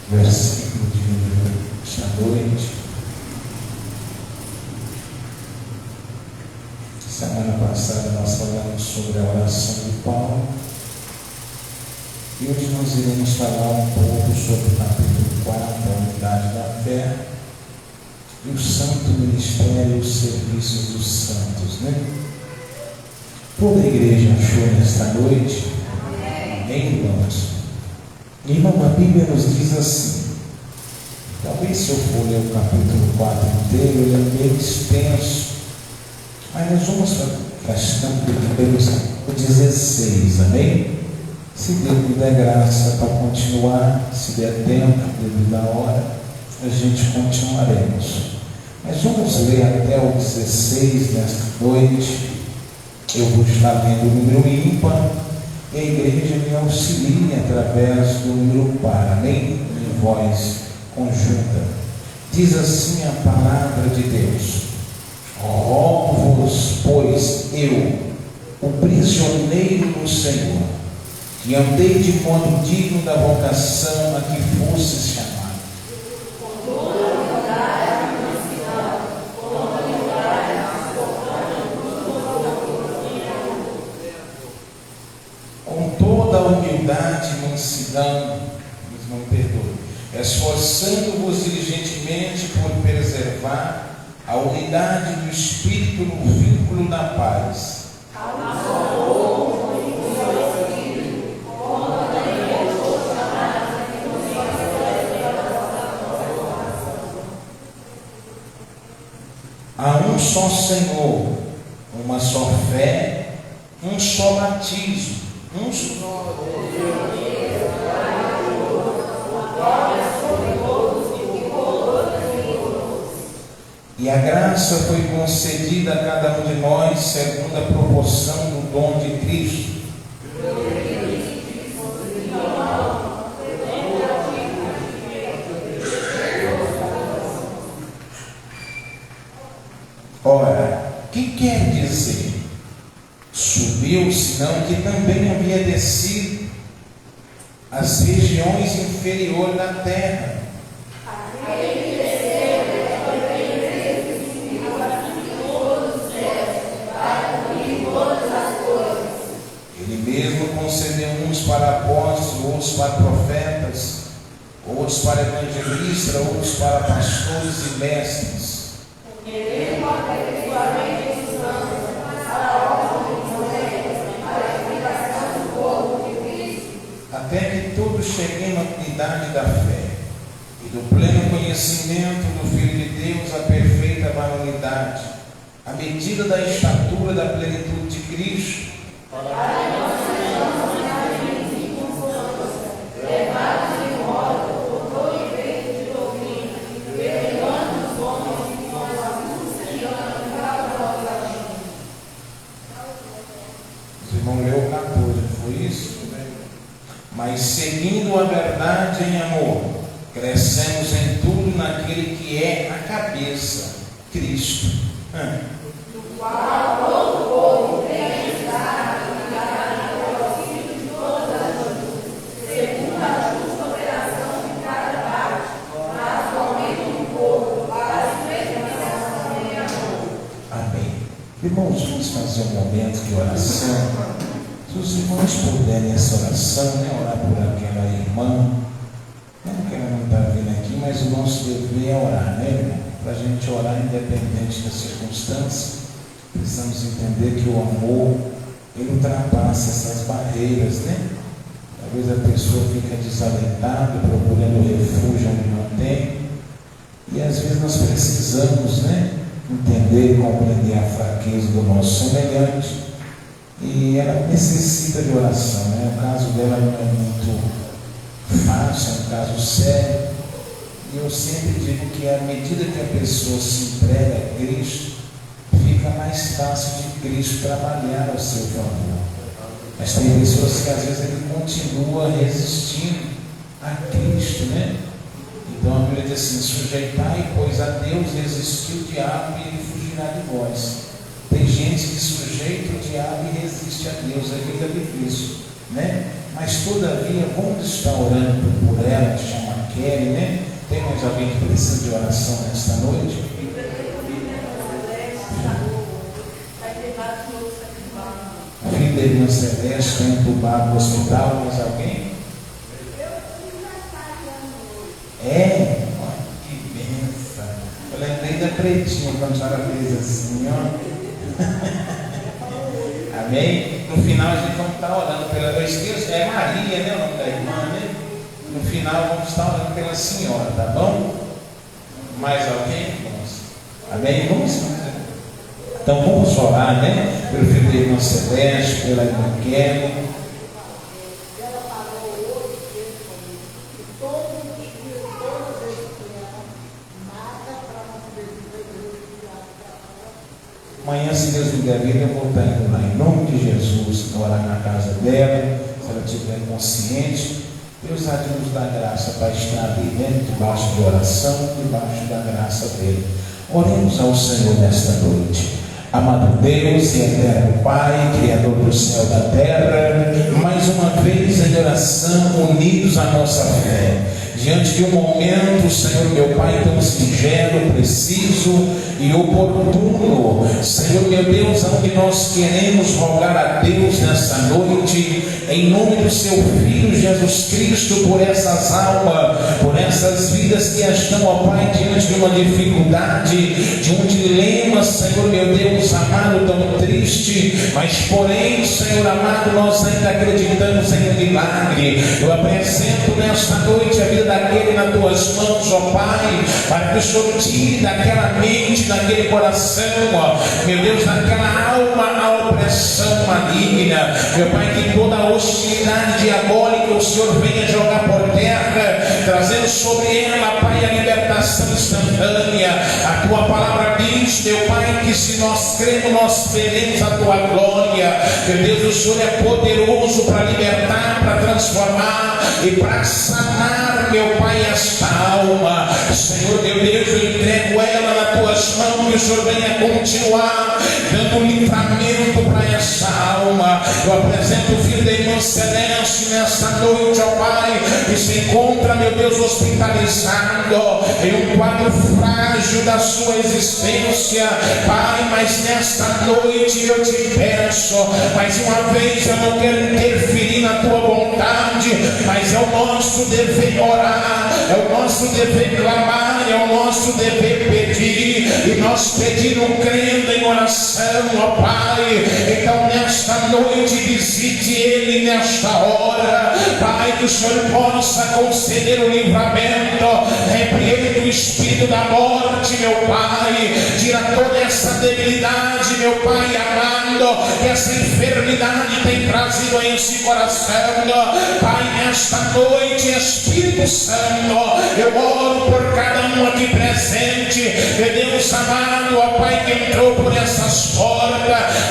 versículo de número esta noite. Semana passada nós falamos sobre a oração de Paulo e hoje nós iremos falar um pouco sobre o capítulo 4, a unidade da fé e o santo ministério e os serviços dos santos, né? Toda a igreja achou nesta noite? Amém, irmãos? Irmão, a Bíblia nos diz assim, talvez se eu for ler o capítulo 4 inteiro, ele é meio extenso, mas nós vamos gastando Deus o 16, amém? Se Deus me der graça para continuar, se der tempo, devido à hora, a gente continuaremos. Mas vamos ler até o 16 nesta noite. Eu vou estar lendo o número ímpar e a igreja me auxilia através do número par, amém? Em voz conjunta. Diz assim a palavra de Deus: rogo-vos, pois eu, o prisioneiro do Senhor, que andei de modo digno da vocação a que fostes chamados, com toda a humildade e mansidão, mas não perdoe, esforçando-vos diligentemente por preservar a unidade do Espírito no vínculo da paz. Há um só Senhor, uma só fé, um só batismo, um só e a graça foi concedida a cada um de nós segundo a proporção do dom de Cristo. Ora, que quer dizer? Subiu, senão que também havia descido às regiões inferiores da terra. Ele mesmo concedeu uns para apóstolos, outros para profetas, outros para evangelistas, outros para pastores e mestres, até que todos cheguemos à unidade da fé e do pleno conhecimento do Filho de Deus, a perfeita varonilidade, à medida da estatura da plenitude de Cristo, os irmãos leu 14, foi isso? Mas seguindo a verdade em amor, crescemos em tudo naquele que é a cabeça, Cristo. Do qual todo o povo tem estado ligado ao auxílio de todas as coisas, segundo a justa operação de cada parte, razoamento do povo, para a experimentação em amor. Amém. Irmãos, vamos fazer um momento de oração. Se os irmãos puderem essa oração, né, orar por aquela irmã, não que ela não está vindo aqui, mas o nosso dever é orar, né, irmão? Para a gente orar independente das circunstâncias, precisamos entender que o amor, ele ultrapassa essas barreiras, né? Talvez a pessoa fique desalentada, procurando refúgio onde não tem, e às vezes nós precisamos, né, entender e compreender a fraqueza do nosso semelhante, e ela necessita de oração, né? O caso dela não é muito fácil, é um caso sério, e eu sempre digo que à medida que a pessoa se entrega a Cristo, fica mais fácil de Cristo trabalhar ao seu favor. Mas tem pessoas que às vezes ele continua resistindo a Cristo, né? Então a Bíblia diz assim: sujeitai, pois a Deus resistiu o diabo e ele fugirá de vós. Tem gente que sujeita o diabo e resiste a Deus, aí fica difícil, né? Mas todavia, vamos estar orando por ela, que chama Kelly, né? Tem mais alguém que precisa de oração nesta noite? A filha da irmã Celeste foi entubada no hospital, mais alguém? É? Olha que benção. Eu lembrei da pretinha quando a senhora fez assim, ó. Amém? No final a gente vai estar orando pela. Eu esqueço, é Maria, né? O nome da irmã, né? No final vamos estar orando pela senhora, tá bom? Mais alguém, irmãos? Amém? Vamos. Então vamos orar, né? Pelo filho da irmã Celeste, pela irmã Kelly. Amanhã, se Deus me der vida, eu vou estar indo lá em nome de Jesus, orar na casa dela, se ela estiver consciente. Deus há de nos dar graça para estar ali dentro, debaixo de oração, debaixo da graça dele. Oremos ao Senhor nesta noite. Amado Deus e eterno Pai, Criador do céu e da terra, mais uma vez em oração, unidos à nossa fé, diante de um momento, Senhor meu Pai, tão singelo, preciso e oportuno, Senhor meu Deus, onde nós queremos rogar a Deus nessa noite, em nome do seu Filho Jesus Cristo, por essas almas, por essas vidas que estão, ó Pai, diante de uma dificuldade, de um dilema, Senhor meu Deus amado, tão triste, mas porém, Senhor amado, nós ainda acreditamos em um milagre. Eu apresento nesta noite a vida daquele nas tuas mãos, ó Pai, para que o Senhor tire daquela mente, daquele coração, ó, meu Deus, daquela alma a opressão maligna, meu Pai, que toda a hostilidade diabólica o Senhor venha jogar por terra, trazendo sobre ela, Pai, a libertação instantânea. A tua palavra diz, meu Pai, que se nós cremos, nós veremos a tua glória. Meu Deus, o Senhor é poderoso para libertar, para transformar e para sanar, meu Pai, esta alma. Senhor, meu Deus, eu entrego ela nas tuas mãos, que o Senhor venha continuar dando livramento para essa alma. Eu apresento o filho da irmã Celeste nesta noite, ó Pai, que se encontra, meu Deus, hospitalizado em um quadro frágil da sua existência, Pai, mas nesta noite eu te peço, mais uma vez, eu não quero interferir na tua vontade, mas é o nosso dever orar, é o nosso dever clamar, é o nosso dever pedir, e nós pedimos crendo em oração, ó Pai. Então nesta noite visite ele nesta hora, Pai, que o Senhor possa conceder o livramento, repreende o espírito da morte, meu Pai, tira toda essa debilidade, meu Pai amado, que essa enfermidade tem trazido a esse coração, Pai, nesta noite, Espírito Santo, eu oro por cada um aqui presente, meu Deus amado, ó Pai, que entrou por essas portas,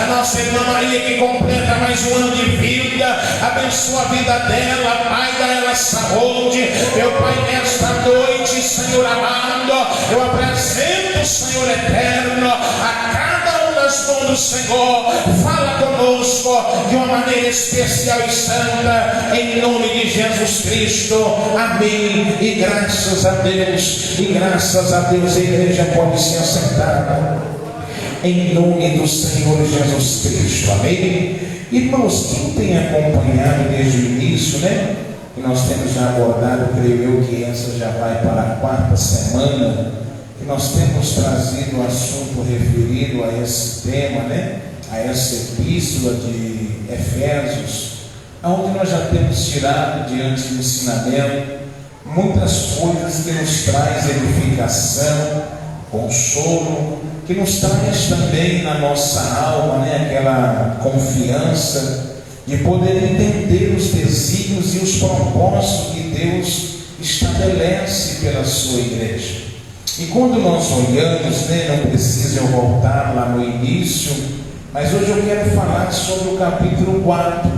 a nossa irmã Maria que completa mais um ano de vida, abençoa a vida dela, Pai, dá ela saúde, meu Pai, nesta noite, Senhor amado, eu apresento, Senhor eterno, a cada um das mãos do Senhor, fala conosco de uma maneira especial e santa, em nome de Jesus Cristo, amém, e graças a Deus, a igreja pode se assentar, em nome do Senhor Jesus Cristo, amém. Irmãos, quem tem acompanhado desde o início, né? E nós temos já abordado, creio eu que essa já vai para a quarta semana, que nós temos trazido o assunto referido a esse tema, né? A essa epístola de Efésios, onde nós já temos tirado diante do ensinamento muitas coisas que nos traz edificação, consolo, que nos traz também na nossa alma, né, aquela confiança de poder entender os desígnios e os propósitos que Deus estabelece pela sua igreja. E quando nós olhamos, né, não precisa eu voltar lá no início, mas hoje eu quero falar sobre o capítulo 4.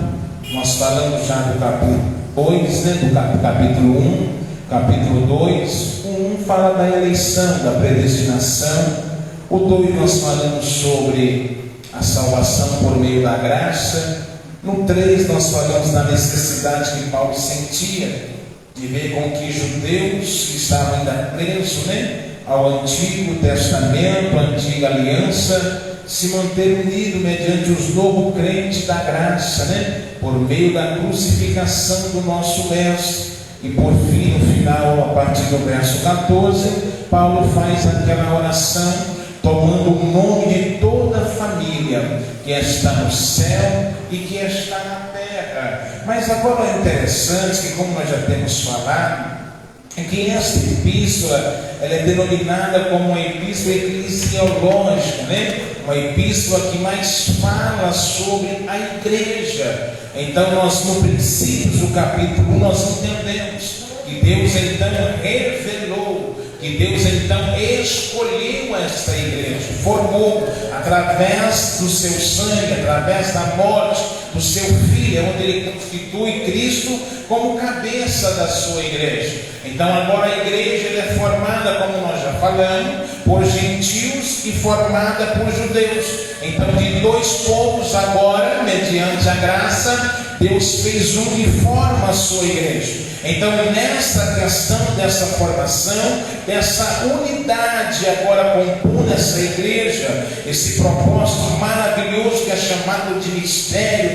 Nós falamos já do capítulo 2, né, do capítulo 1, capítulo 2. O 1 fala da eleição, da predestinação. O 2 nós falamos sobre a salvação por meio da graça. No 3 nós falamos da necessidade que Paulo sentia de ver com que judeus que estavam ainda presos, ao Antigo Testamento, à Antiga Aliança, se manter unido mediante os novos crentes da graça, por meio da crucificação do nosso Mestre. E por fim, no final, a partir do verso 14, Paulo faz aquela oração, tomando o nome de toda a família que está no céu e que está na terra. Mas agora é interessante que, como nós já temos falado, é que esta epístola ela é denominada como uma epístola eclesiológica, uma epístola que mais fala sobre a igreja. Então nós, no princípio do capítulo 1, nós entendemos que Deus então revelou, que Deus então escolheu esta igreja, formou através do seu sangue, através da morte do seu filho, onde ele constitui Cristo como cabeça da sua igreja. Então agora a igreja é formada, como nós já falamos, por gentios e formada por judeus. Então de dois povos agora, mediante a graça, Deus fez um e forma a sua igreja. Então nessa questão dessa formação, dessa unidade agora compõe essa igreja, esse propósito maravilhoso que é chamado de mistério,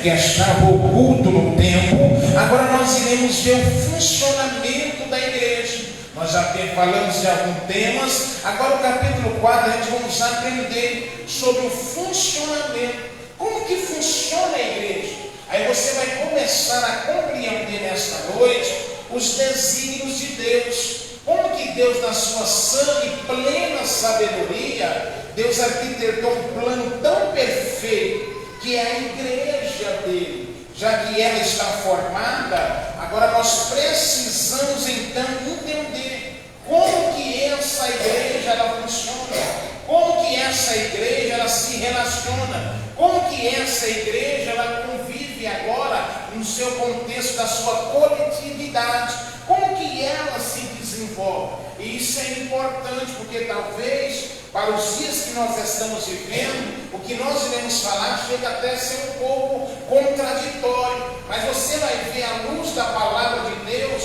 que estava oculto no tempo. Agora nós iremos ver o funcionamento da igreja. Nós já falamos de alguns temas. Agora o capítulo 4 a gente vamos aprender sobre o funcionamento. Como que funciona a igreja? Aí você vai começar a compreender nesta noite os desígnios de Deus. Como que Deus, na sua sã e plena sabedoria, Deus arquitetou um plano tão perfeito, que é a igreja dele. Já que ela está formada, agora nós precisamos então entender como que essa igreja ela funciona, como que essa igreja ela se relaciona, como que essa igreja ela convive agora no seu contexto da sua coletividade, como que ela se desenvolve. E isso é importante, porque talvez para os dias que nós estamos vivendo, o que nós iremos falar chega até a ser um pouco contraditório, mas você vai ver à luz da palavra de Deus,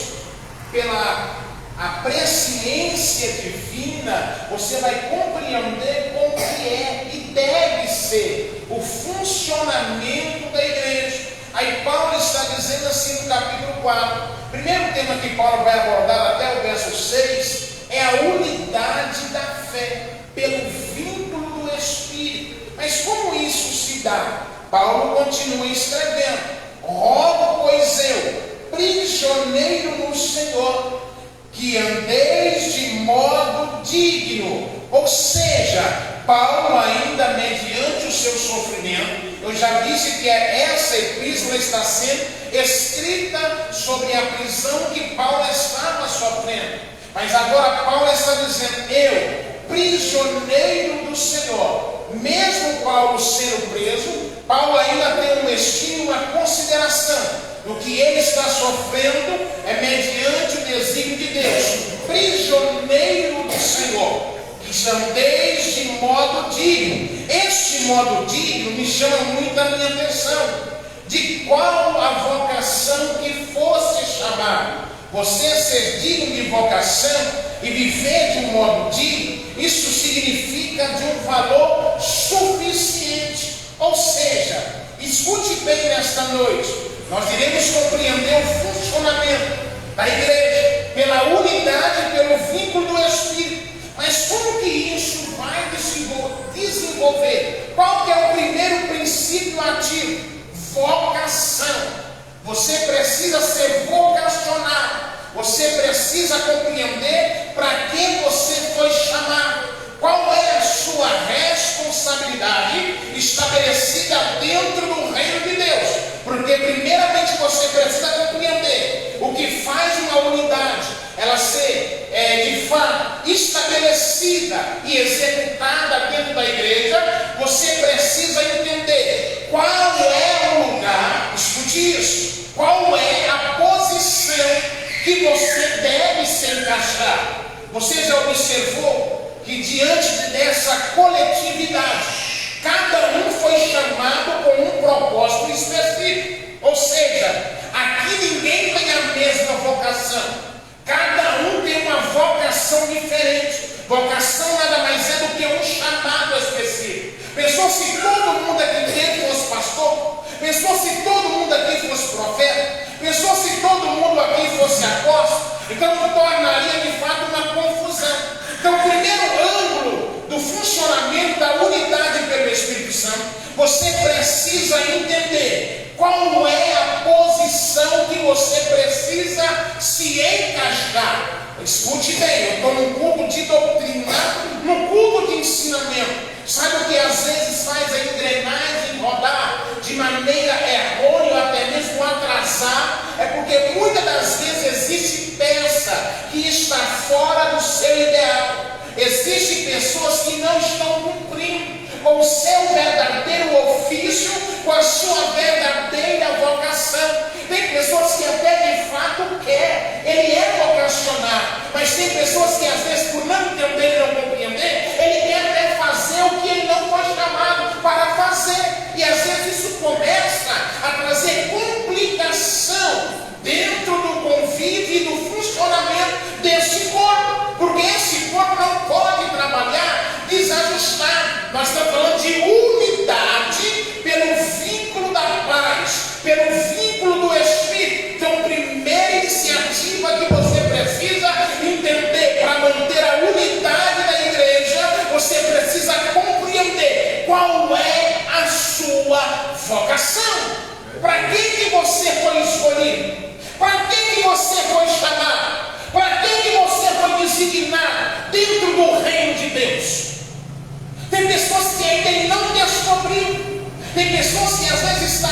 pela a presciência divina, você vai compreender como que é e deve ser o funcionamento da igreja. Aí Paulo está dizendo assim no capítulo 4, primeiro tema que Paulo vai abordar até o verso 6, é a unidade da fé, pelo vínculo do Espírito. Mas como isso se dá? Paulo continua escrevendo: rogo, pois eu, prisioneiro no Senhor, que andeis de modo digno. Ou seja, Paulo ainda mediante o seu sofrimento, eu já disse que essa epístola está sendo escrita sobre a prisão que Paulo estava sofrendo. Mas agora Paulo está dizendo: eu, prisioneiro do Senhor, mesmo Paulo sendo preso, Paulo ainda tem um estima, uma consideração. O que ele está sofrendo é mediante o desígnio de Deus. Prisioneiro do Senhor, que andeis de modo digno. Este modo digno me chama muito a minha atenção. De qual a vocação que fosse chamado? Você ser digno de vocação e viver de um modo digno, isso significa de um valor suficiente. Ou seja, escute bem nesta noite, nós iremos compreender o funcionamento da igreja pela unidade, pelo vínculo do Espírito. Mas como que isso vai desenvolver? Qual que é o primeiro princípio ativo? Vocação. Você precisa ser vocacionado. Você precisa compreender para que você foi chamado. Qual é a sua responsabilidade estabelecida dentro do reino de Deus? Porque primeiramente você precisa compreender o que faz uma unidade, ela ser de fato estabelecida e executada dentro da igreja. Você precisa entender qual é o lugar, escute isso, qual é a posição que você deve se encaixar. Você já observou que diante dessa coletividade, cada um foi chamado com um propósito específico. Ou seja, Aqui ninguém tem a mesma vocação. Cada um tem uma vocação diferente. Vocação nada mais é do que um chamado específico. Pensou se todo mundo aqui dentro fosse pastor? Pensou se todo mundo aqui fosse profeta? Pensou se todo mundo aqui fosse apóstolo? Então tornaria de fato uma confusão. Então, o primeiro ângulo do funcionamento da unidade pelo Espírito Santo, você precisa entender qual é a posição que você precisa se encaixar. Escute bem, eu estou num culto de doutrina, num culto de ensinamento. Sabe o que às vezes faz a engrenagem rodar de maneira errônea ou até mesmo atrasar? É porque muitas das vezes existe peça que está fora do seu ideal. Existem pessoas que não estão cumprindo com o seu verdadeiro ofício, com a sua verdadeira vocação. Tem pessoas que até de fato quer, ele é vocacionado, mas tem pessoas que às vezes por não entender e não compreender, ele quer até fazer o que ele não foi chamado para fazer. E às vezes isso começa a trazer complicação dentro do convívio e do funcionamento desse corpo, porque esse corpo não pode trabalhar desajustado. Nós estamos falando de unidade pelo vínculo da paz, pelo vínculo do Espírito. Então, a primeira iniciativa que você precisa entender para manter a unidade da igreja, você precisa compreender qual é a sua vocação. Para que você foi escolhido? Para que você foi chamado? Para que você foi designado dentro do reino de Deus? Tem pessoas que ainda ele não descobriu. Tem pessoas que às vezes estão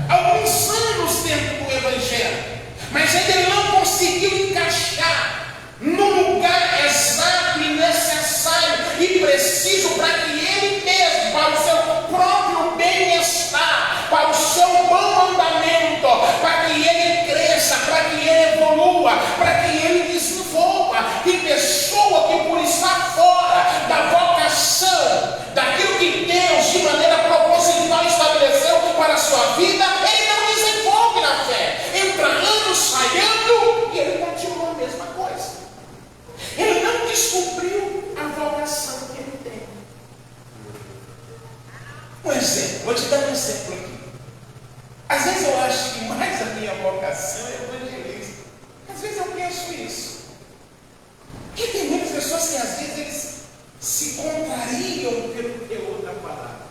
alguns anos dentro do Evangelho, mas ainda ele não conseguiu encaixar no lugar exato e necessário e preciso para que ele mesmo, para o seu próprio bem-estar, para o seu bom andamento, para que ele cresça, para que ele evolua, para que ele desenvolva. Tem pessoa que por estar fora da vocação, daquilo que Deus de maneira proposital estabeleceu para a sua vida, ele não desenvolve na fé. Entra ano, sai ano, e ele continua a mesma coisa. Ele não descobriu a vocação que ele tem. Um exemplo, vou te dar um exemplo aqui. Às vezes eu acho que mais a minha vocação é evangelista. Às vezes eu penso isso. Porque tem muitas pessoas que às vezes eles se contrariam pelo teor da palavra.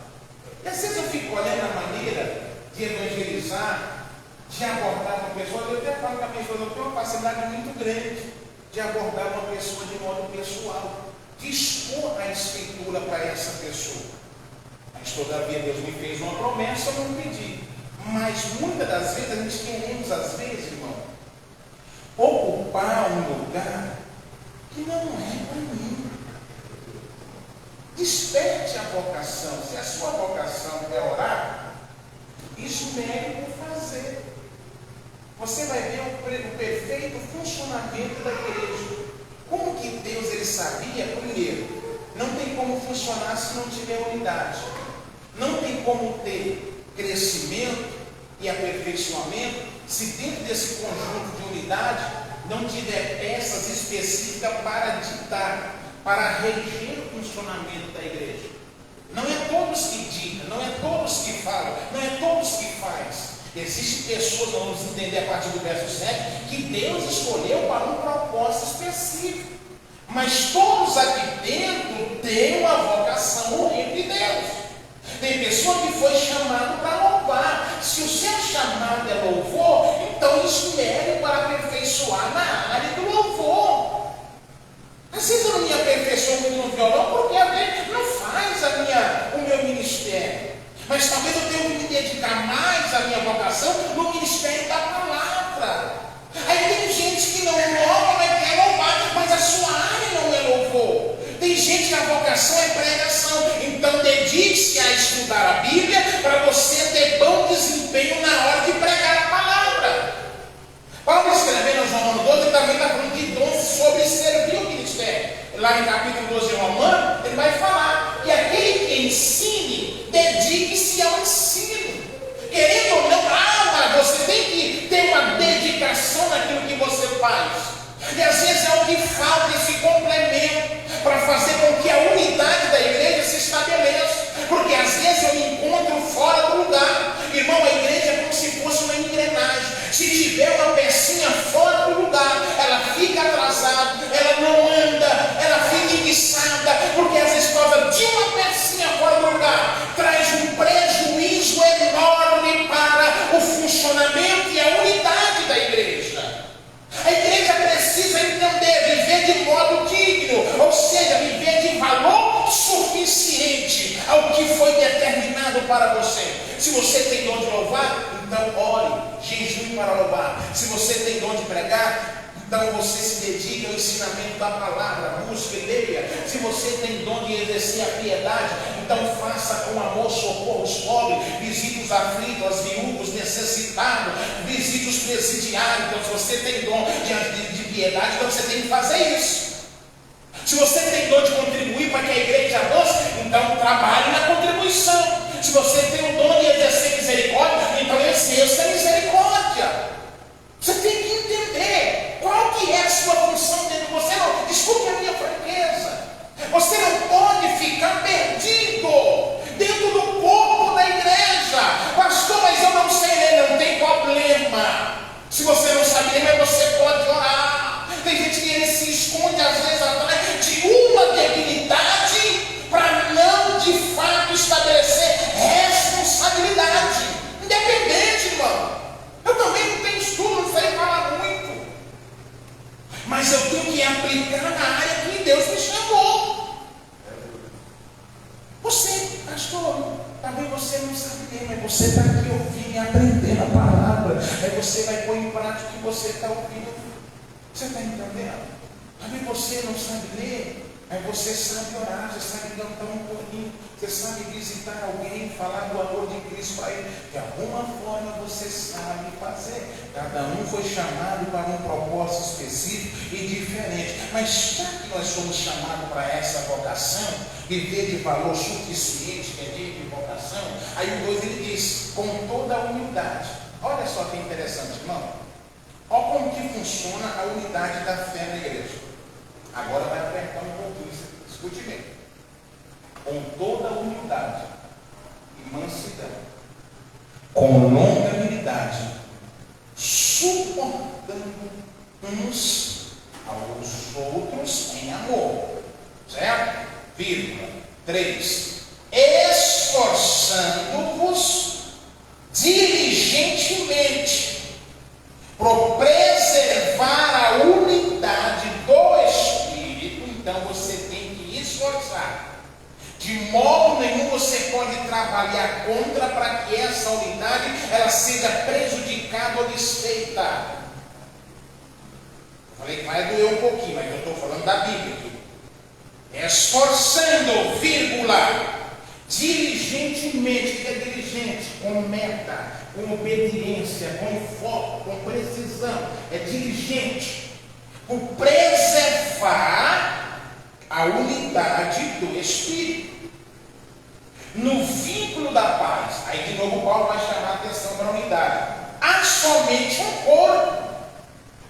E às vezes eu fico olhando a maneira de evangelizar, de abordar uma pessoa. Eu até falo com a minha esposa, eu tenho uma facilidade muito grande de abordar uma pessoa de modo pessoal, de expor a Escritura para essa pessoa. Mas todavia Deus me fez uma promessa, eu não pedi. Mas muitas das vezes a gente queremos, às vezes, irmão, ocupar um lugar que não é para mim. Desperte a vocação. Se a sua vocação é orar, esmere por fazer. Você vai ver o perfeito funcionamento da igreja. Como que Deus ele sabia? Primeiro, não tem como funcionar se não tiver unidade. Não tem como ter crescimento e aperfeiçoamento se dentro desse conjunto de unidade não tiver peças específicas para ditar, para reger o funcionamento da igreja. Não é todos que ditam, não é todos que falam, não é todos que fazem. Existem pessoas, nós vamos entender a partir do verso 7, que Deus escolheu para um propósito específico. Mas todos aqui dentro têm uma vocação no reino de Deus. Tem pessoa que foi chamado para louvar. Se o seu chamado é louvor, então esmere para aperfeiçoar na área do louvor. Às vezes eu não me aperfeiçoo muito no violão porque alguém não faz o meu ministério. Mas talvez eu tenha que me dedicar mais à minha vocação no ministério da palavra. Aí tem gente que não louva, mas quer louvar, mas a sua área não é louvor. Tem gente que a vocação é pregação. Então dedique-se a estudar a Bíblia para você ter bom desempenho na hora de pregar a palavra. Paulo escrevendo aos Romanos 12, ele também está falando de dons sobre servir o ministério. Lá em capítulo 12 de Romanos, ele vai falar que aquele que ensine, dedique-se ao ensino. Querendo ou não, mas você tem que ter E às vezes é o que falta, esse complemento, para fazer com que a unidade da igreja se estabeleça. Porque às vezes eu me encontro fora do lugar. Irmão, a igreja é como se fosse uma engrenagem. Se tiver uma pecinha fora do lugar, ela fica atrasada, ela não anda, ela fica enguiçada, porque às vezes por causa de uma pecinha fora do lugar, traz um prejuízo enorme para o funcionamento e a unidade da igreja. A igreja precisa entender, viver de modo digno, ou seja, viver de valor suficiente ao que foi determinado para você. Se você tem dom de louvar, então ore, jejue para louvar. Se você tem dom de pregar, então você se dedica ao ensinamento da palavra, busque, leia. Se você tem dom de exercer a piedade, então faça com amor, socorro os pobres, visite os aflitos, as viúvas, necessitados, visite os presidiários. Então se você tem dom de piedade, então você tem que fazer isso. Se você tem dom de contribuir para que a igreja avance, então trabalhe na contribuição. Se você tem o dom de exercer misericórdia, então exerça a misericórdia. Você tem que entender qual que é a sua função dentro de você. Não, desculpe a minha franqueza. Você não pode ficar perdido dentro do corpo da igreja. Pastor, mas eu não sei ler. Não tem problema. Se você não sabe ler, mas você pode orar. Tem gente que ele se esconde às vezes atrás de uma debilidade para não de fato estabelecer responsabilidade. Independente, irmão. Eu também não tenho estudo, não sei falar muito. Mas eu tenho que aplicar na área que Deus me chamou. Você, pastor, talvez você não sabe ler, mas você está aqui ouvindo e aprendendo a palavra. Aí você vai pôr em prática o que você está ouvindo. Você está entendendo? Talvez você não sabe ler, mas você sabe orar, você sabe cantar um pouquinho, você sabe visitar alguém, falar do amor de Cristo para ele. De alguma forma você sabe fazer. Cada um foi chamado para um propósito específico e diferente. Mas já que nós somos chamados para essa vocação, viver de valor suficiente, que é de vocação, aí o 2 ele diz, com toda a humildade. Olha só que interessante, irmão. Olha como que funciona a unidade da fé na igreja. Agora vai apertar um pouquinho, escute bem. Com toda a humildade e mansidão, com longanimidade, suportando uns aos outros em amor. Certo? Vírgula. 3. Esforçando-vos diligentemente por preservar a unidade do Espírito. Então você tem que esforçar. De modo nenhum você pode trabalhar contra para que essa unidade ela seja prejudicada ou desfeita. Eu falei que vai doer um pouquinho, mas eu estou falando da Bíblia aqui. Esforçando, vírgula, diligentemente, que é diligente, com meta, com obediência, com foco, com precisão, é diligente, por preservar a unidade do Espírito, no vínculo da paz. Aí de novo Paulo vai chamar a atenção para a unidade. Há somente um corpo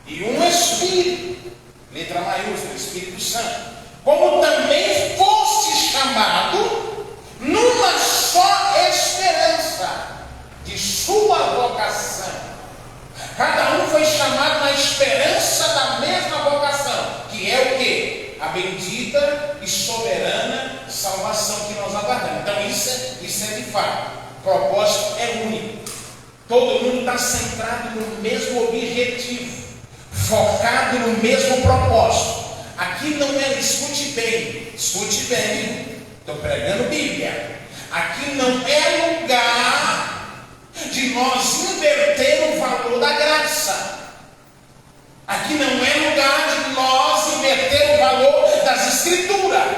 e um Espírito, letra maiúscula, Espírito Santo, como também foste chamado numa só esperança de sua vocação. Cada um foi chamado na esperança da mesma vocação, que é o quê? A bendita e soberana salvação que nós aguardamos. Então isso é de fato. O propósito é único. Todo mundo está centrado no mesmo objetivo, focado no mesmo propósito. Aqui não é, escute bem, estou pregando Bíblia. Aqui não é lugar de nós inverter o valor da graça. Aqui não é lugar de nós inverter o valor das Escrituras.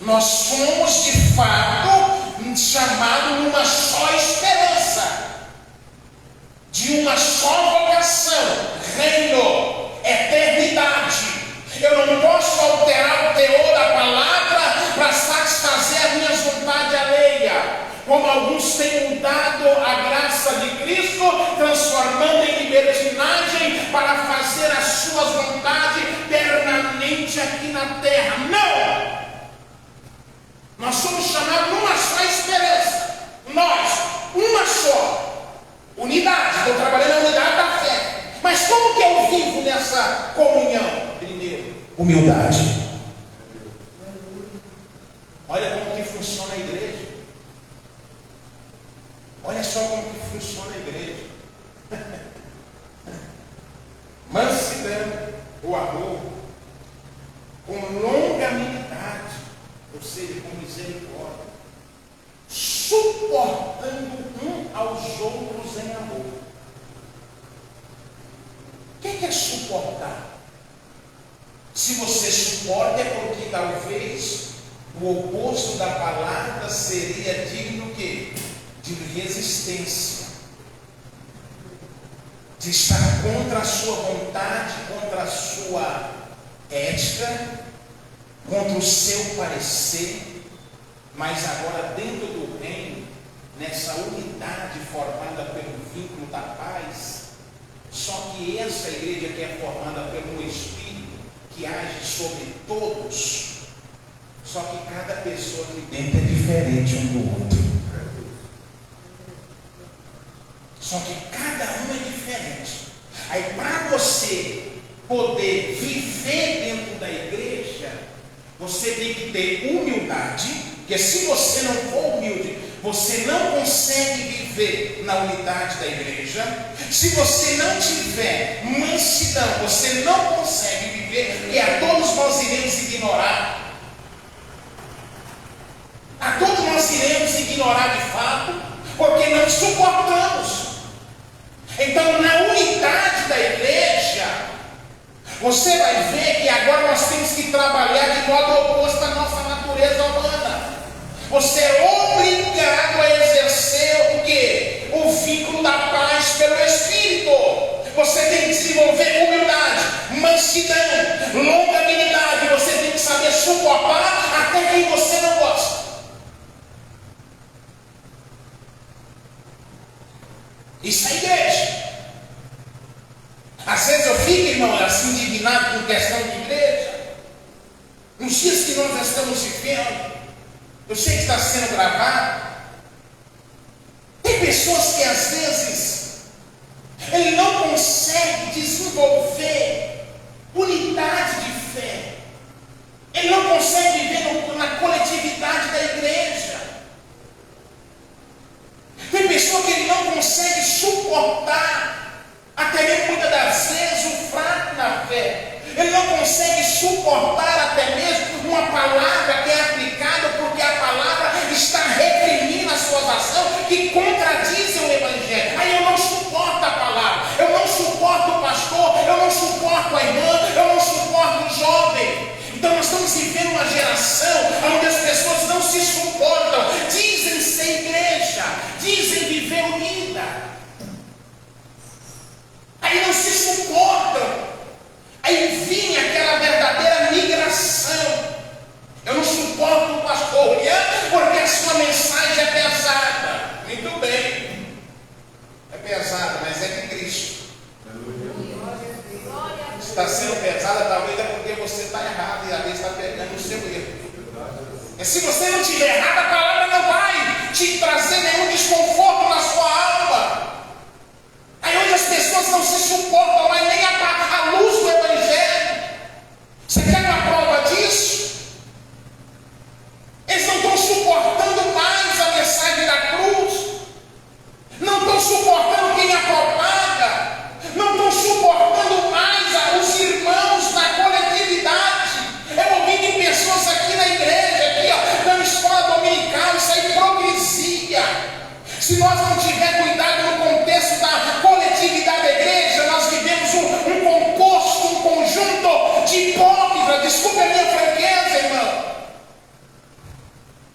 Nós somos de fato chamados numa só esperança, de uma só vocação, reino, eternidade. Eu não posso alterar o teor da palavra para satisfazer as minhas vontades alheias, como alguns têm mudado a graça de Cristo, transformando em libertinagem para fazer as suas vontades na terra. Não! Nós somos chamados numa só esperança. Nós, uma só. Unidade. Estou trabalhando na unidade da fé. Mas como que eu vivo nessa comunhão? Primeiro, humildade. Olha como que funciona a igreja. Olha só como que funciona a igreja. Mansidão, o amor, com longanimidade, ou seja, com misericórdia, suportando um aos outros em amor. O que é suportar? Se você suporta é porque talvez o oposto da palavra seria digno o quê? De resistência. De estar contra a sua vontade, contra a sua ética, contra o seu parecer, mas agora dentro do reino, nessa unidade formada pelo vínculo da paz, só que essa igreja que é formada pelo Espírito, que age sobre todos, só que cada pessoa aqui dentro é diferente um do outro. Só que cada um é diferente. Aí para você poder viver dentro da igreja, você tem que ter humildade, porque se você não for humilde, você não consegue viver na unidade da igreja. Se você não tiver mansidão, você não consegue viver, e a todos nós iremos ignorar. A todos nós iremos ignorar de fato, porque não suportamos. Então, na unidade da igreja, você vai ver que agora nós temos que trabalhar de modo oposto à nossa natureza humana. Você é obrigado a exercer o quê? O vínculo da paz pelo Espírito. Você tem que desenvolver humildade, mansidão, longanimidade. Você tem que saber suportar até quem você não gosta. Isso é igreja. Às vezes eu fico, irmão, assim indignado com questão de igreja. Nos dias que nós estamos vivendo, eu sei que está sendo gravado. Tem pessoas que às vezes ele não consegue desenvolver unidade de fé. Ele não consegue viver na coletividade da igreja. Tem pessoa que ele não consegue suportar, até mesmo muitas das vezes o fraco na fé. Ele não consegue suportar até mesmo uma palavra que é aplicada, porque a palavra está reprimindo as suas ações que contradizem o Evangelho. Aí eu não suporto a palavra, eu não suporto o pastor, eu não suporto a irmã, eu não suporto o jovem. Então nós estamos vivendo uma geração onde as pessoas não se suportam, dizem ser igreja, dizem viver unida, aí não se suportam. Aí vinha aquela verdadeira migração. Eu não suporto o pastor porque a sua mensagem é pesada. Muito bem, é pesada, mas é de Cristo. Se está sendo pesada, talvez é porque você está errado e às vezes está pegando o seu erro. E se você não estiver errado, a palavra não vai te trazer nenhum desconforto na sua alma. Aí hoje as pessoas não se suportam mais nem a luz do Evangelho. Você quer uma prova disso? Eles não estão suportando mais a mensagem da cruz. Não estão suportando quem a propaga. Não estão suportando mais os irmãos na coletividade. Eu ouvi de pessoas aqui na igreja, aqui, na escola dominical, isso é hipocrisia. Se nós não tivermos cuidado no contexto da coletividade da igreja, nós vivemos um composto, um conjunto de hipócritas. Desculpe a minha franqueza, irmão.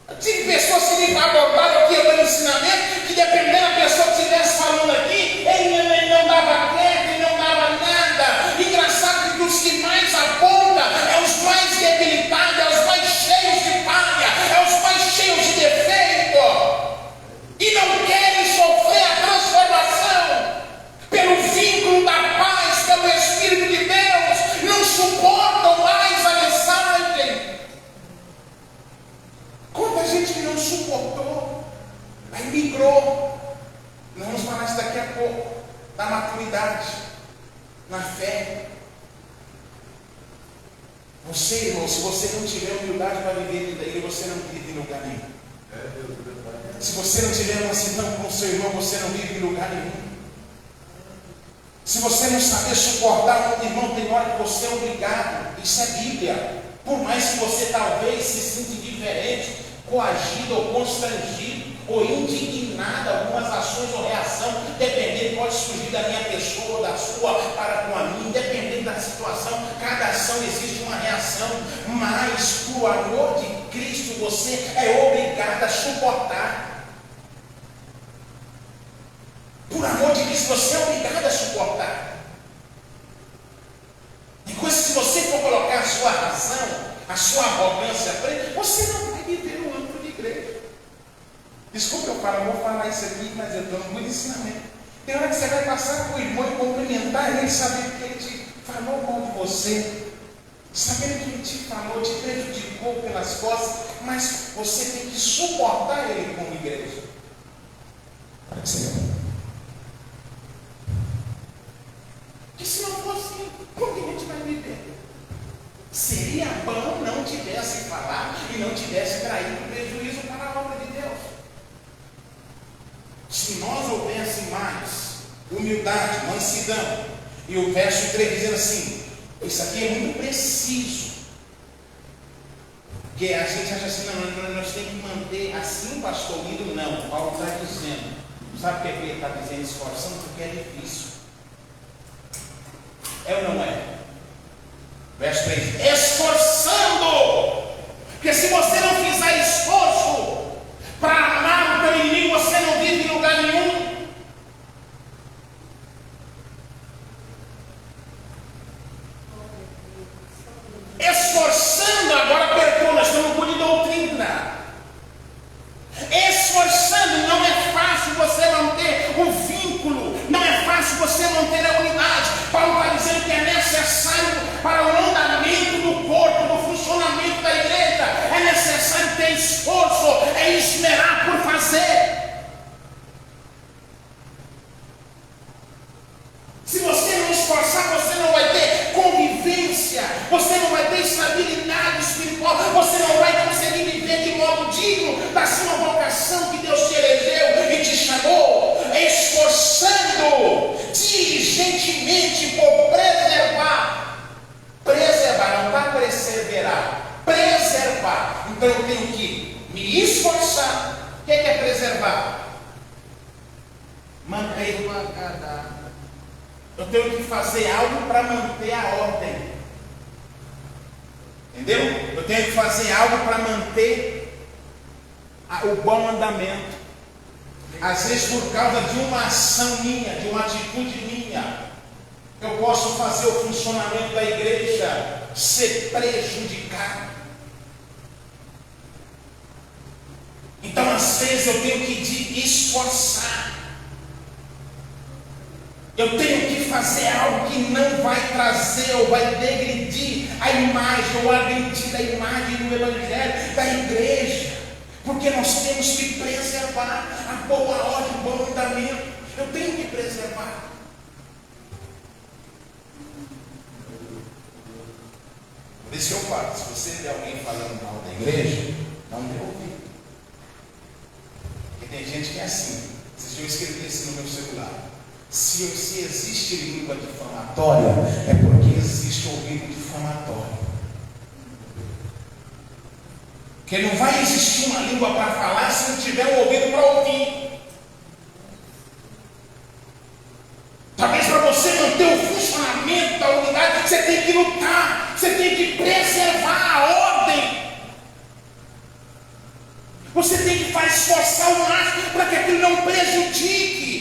Eu tive pessoas que me abordaram aqui dando ensinamento, que dependendo da pessoa que estivesse falando aqui, ele não dava crédito, ele não dava nada. Engraçado que os que mais apontam é os mais debilitados, é os mais cheios de falha, é os mais cheios de defeito. E não querem sofrer a transformação pelo vínculo da paz, pelo Espírito de Deus. Não suportam Você, irmão, se você não tiver humildade para viver dele, você não vive em lugar nenhum. Se você não tiver mansidão com o seu irmão, você não vive em lugar nenhum. Se você não saber suportar um irmão, tem hora que você é obrigado. Isso é Bíblia. Por mais que você talvez se sinta indiferente, coagido ou constrangido, ou indignado, algumas ações ou reação, dependendo, pode surgir da minha pessoa ou da sua para com a minha, dependendo da situação, cada ação existe uma reação, mas por amor de Cristo você é obrigado a suportar. Por amor de Cristo você é obrigado a suportar. Tem coisas que se você for colocar a sua razão, a sua arrogância à frente, você não vai viver no âmbito de igreja. Desculpa eu falo, eu vou falar isso aqui, mas eu estou no muito ensinamento. Tem hora que você vai passar por irmão e cumprimentar ele, sabendo que ele te falou mal de você, sabendo que ele te falou, te prejudicou pelas costas, mas você tem que suportar ele como igreja. Para que você que se não fosse, como que a gente vai viver? Seria bom não tivesse falado e não tivesse traído prejuízo para a obra de Deus. Se nós houvesse mais humildade, mansidão, e o verso 3 dizendo assim, isso aqui é muito preciso, porque a gente acha assim, não, nós temos que manter assim, pastor, indo não. Paulo está dizendo, sabe o que ele está dizendo, esforçando, porque é difícil. É ou não é? Verso 3, esforçando, porque se você não fizer esforço para amar o teu inimigo, você não vive em lugar nenhum. Esforçando, agora apertou, nós estamos no culto de doutrina. Esforçando, não é fácil você manter o vínculo, não é fácil você manter a unidade. Paulo está dizendo que é necessário para o andamento do corpo, do funcionamento da igreja, é necessário ter esforço, é esmerar por fazer. Se você não esforçar, você não vai ter convivência, você não vai ter estabilidade espiritual, você não vai conseguir viver de modo digno da sua vocação que Deus te elegeu e te chamou, esforçando diligentemente por preservar, não está perseverar, preservar. Então eu tenho que me esforçar. O que é preservar? Manter uma cada. Eu tenho que fazer algo para manter a ordem. Entendeu? Eu tenho que fazer algo para manter o bom andamento. Às vezes por causa de uma ação minha, de uma atitude minha, eu posso fazer o funcionamento da igreja ser prejudicado. Então às vezes eu tenho que esforçar. Eu tenho que fazer algo que não vai trazer ou vai degredir a imagem ou agredir a imagem do evangelho, da igreja. Porque nós temos que preservar a boa ordem, o bom andamento. Eu tenho que preservar. Por isso que eu falo, se você vê alguém falando mal da igreja, não dê ouvido. Porque tem gente que é assim. Vocês tinham escrito isso no meu celular. Se existe língua difamatória, é porque existe ouvido difamatório. Porque não vai existir uma língua para falar se não tiver um ouvido para ouvir. Talvez para você manter o funcionamento da unidade, você tem que lutar, você tem que preservar a ordem. Você tem que esforçar o máximo para que aquilo não prejudique.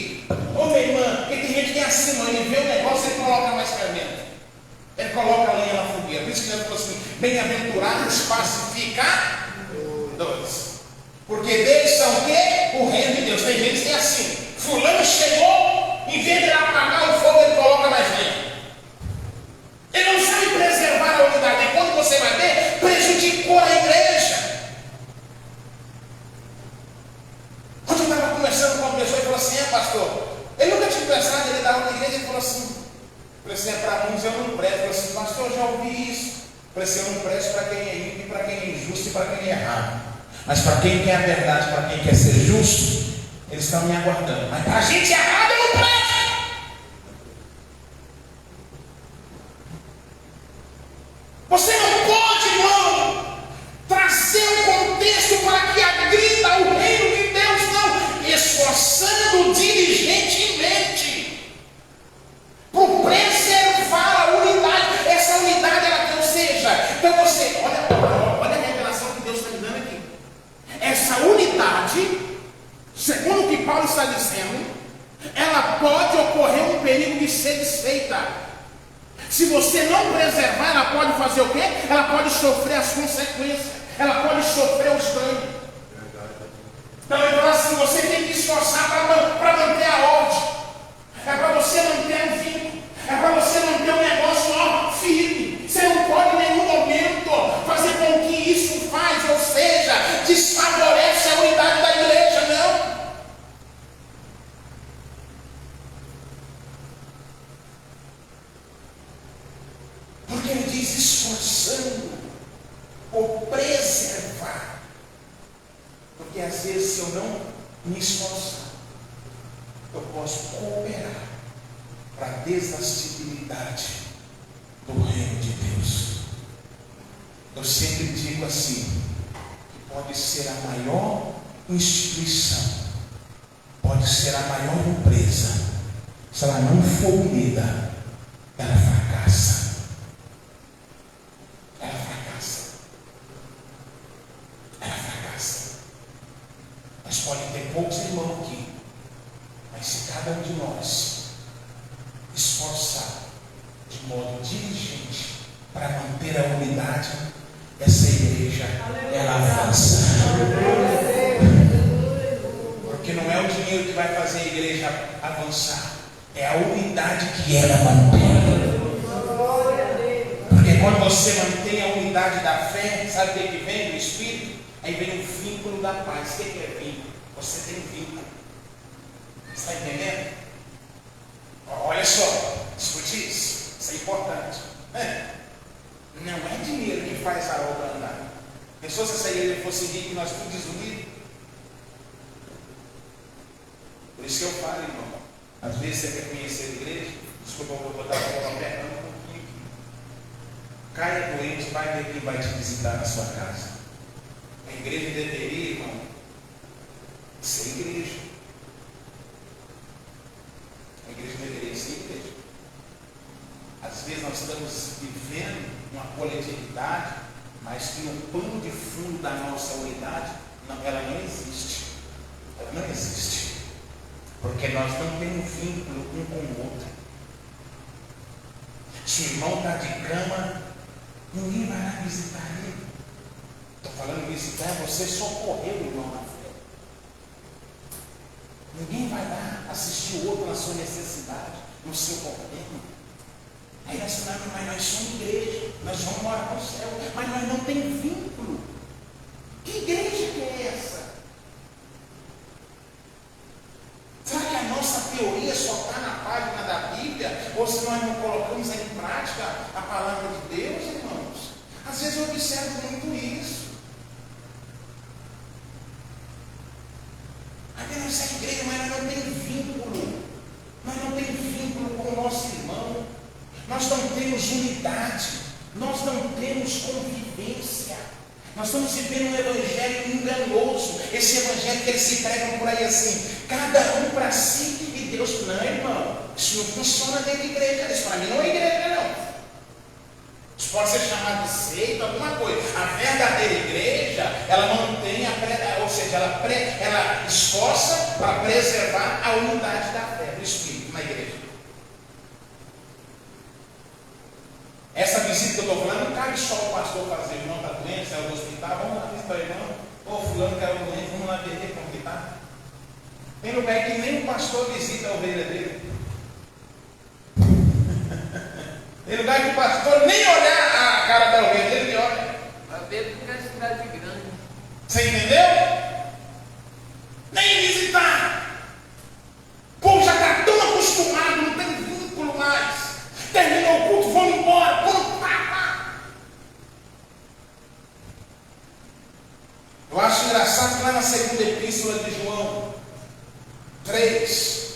Ô minha irmã, porque tem gente que é assim, mãe, ele vê o negócio e coloca mais fermento. Ele coloca a lenha na fogueira. Por isso que ele falou assim: bem-aventurados pacificadores. Porque deles são o quê? O reino de Deus. Tem gente que é assim. Fulano chegou, em vez de ele apagar o fogo, ele coloca mais lenha. Ele não sabe preservar a unidade. E quando você vai ver, prejudicou a igreja. Quando eu estava conversando com uma pessoa e falou assim: pastor, ele nunca tinha pensado, ele da outra igreja e falou assim: para muitos eu não presto. Ele falou assim: pastor, eu já ouvi isso. Falei assim, eu não presto para quem é ímpio, para quem é injusto e para quem é errado. Mas para quem quer a verdade, para quem quer ser justo, eles estão me aguardando. Mas para a gente errada, eu não presto. Você não pode, irmão, trazer um contexto para que agrida o reino de Deus, não. Esforçando diligentemente por preservar a unidade. Essa unidade, ela que eu seja. Então você, olha a revelação que Deus está me dando aqui. Essa unidade, segundo o que Paulo está dizendo, ela pode ocorrer um perigo de ser desfeita. Se você não preservar, ela pode fazer o quê? Ela pode sofrer as consequências. Ela pode sofrer os danos. Então ele fala assim, você tem que esforçar para manter a ordem. É para você manter o vínculo. É para você manter o negócio firme. Você não pode em nenhum momento fazer com que isso faz, ou seja, desfavorece a unidade da igreja, não. Porque ele diz esforçando por preservar. Porque às vezes, se eu não me esforçar, eu posso cooperar para a desastabilidade do reino de Deus. Eu sempre digo assim, que pode ser a maior instituição, pode ser a maior empresa, se ela não for unida, ela fracassa. Mas pode ter poucos irmãos aqui, mas se cada um de nós esforçar de modo diligente para manter a unidade, essa igreja, ela avança. Porque não é o dinheiro que vai fazer a igreja avançar, é a unidade que ela mantém. Porque quando você mantém a unidade da fé, sabe o que vem do Espírito? Aí vem o vínculo da paz. O que é vínculo? Você tem vínculo. Você está entendendo? Olha só, escute isso. Isso é importante. Não é dinheiro que faz a obra andar. Pensou se essa igreja fosse rica e nós tudo desunidos? Por isso que eu falo, irmão. Às vezes você quer conhecer a igreja. Desculpa, eu vou botar a bola apertando um pouquinho. Caia doente, vai ver quem vai te visitar na sua casa. A igreja deveria, irmão, ser igreja. A igreja deveria ser igreja. Às vezes nós estamos vivendo uma coletividade, mas que no pano de fundo da nossa unidade, ela não existe. Ela não existe. Porque nós não temos vínculo um com o outro. Se o irmão está de cama, ninguém vai lá visitar ele. Estou falando visitar, você socorreu o irmão na fé. Ninguém vai lá assistir o outro na sua necessidade, no seu problema. Aí nós falamos, mas nós somos igreja, nós vamos morar no céu, mas nós não temos vínculo. Que igreja que é essa? Será que a nossa teoria só está na página da Bíblia? Ou se nós não colocamos em prática a palavra de Deus, irmãos? Às vezes eu observo muito isso. Aqui nessa igreja, mas nós não temos vínculo. Nós não temos vínculo com o nosso irmão. Nós não temos unidade. Nós não temos convivência. Nós estamos vivendo um evangelho enganoso. Esse evangelho que eles se pregam por aí assim, cada um para si e Deus. Não, irmão, isso não funciona dentro da igreja. Isso para mim não é igreja, não. Isso pode ser chamado de seita, alguma coisa. A verdadeira igreja, ela mantém ou seja, ela esforça para preservar a unidade da fé, do Espírito na igreja. Essa visita que eu estou falando, não cabe só o pastor fazer. O irmão está doente, saiu do hospital, vamos lá visitar o irmão. Ô, fulano caiu doente, vamos lá ver como que está. Tem lugar que nem o pastor visita a ovelha dele. Tem lugar que o pastor nem olhar a cara da ovelha dele, ele olha. Vai ver porque é cidade grande. Você entendeu? Nem visitar. O povo já está tão acostumado, não tem vínculo mais. Terminou o culto, vamos embora. Vamos, pá. segunda epístola de João 3,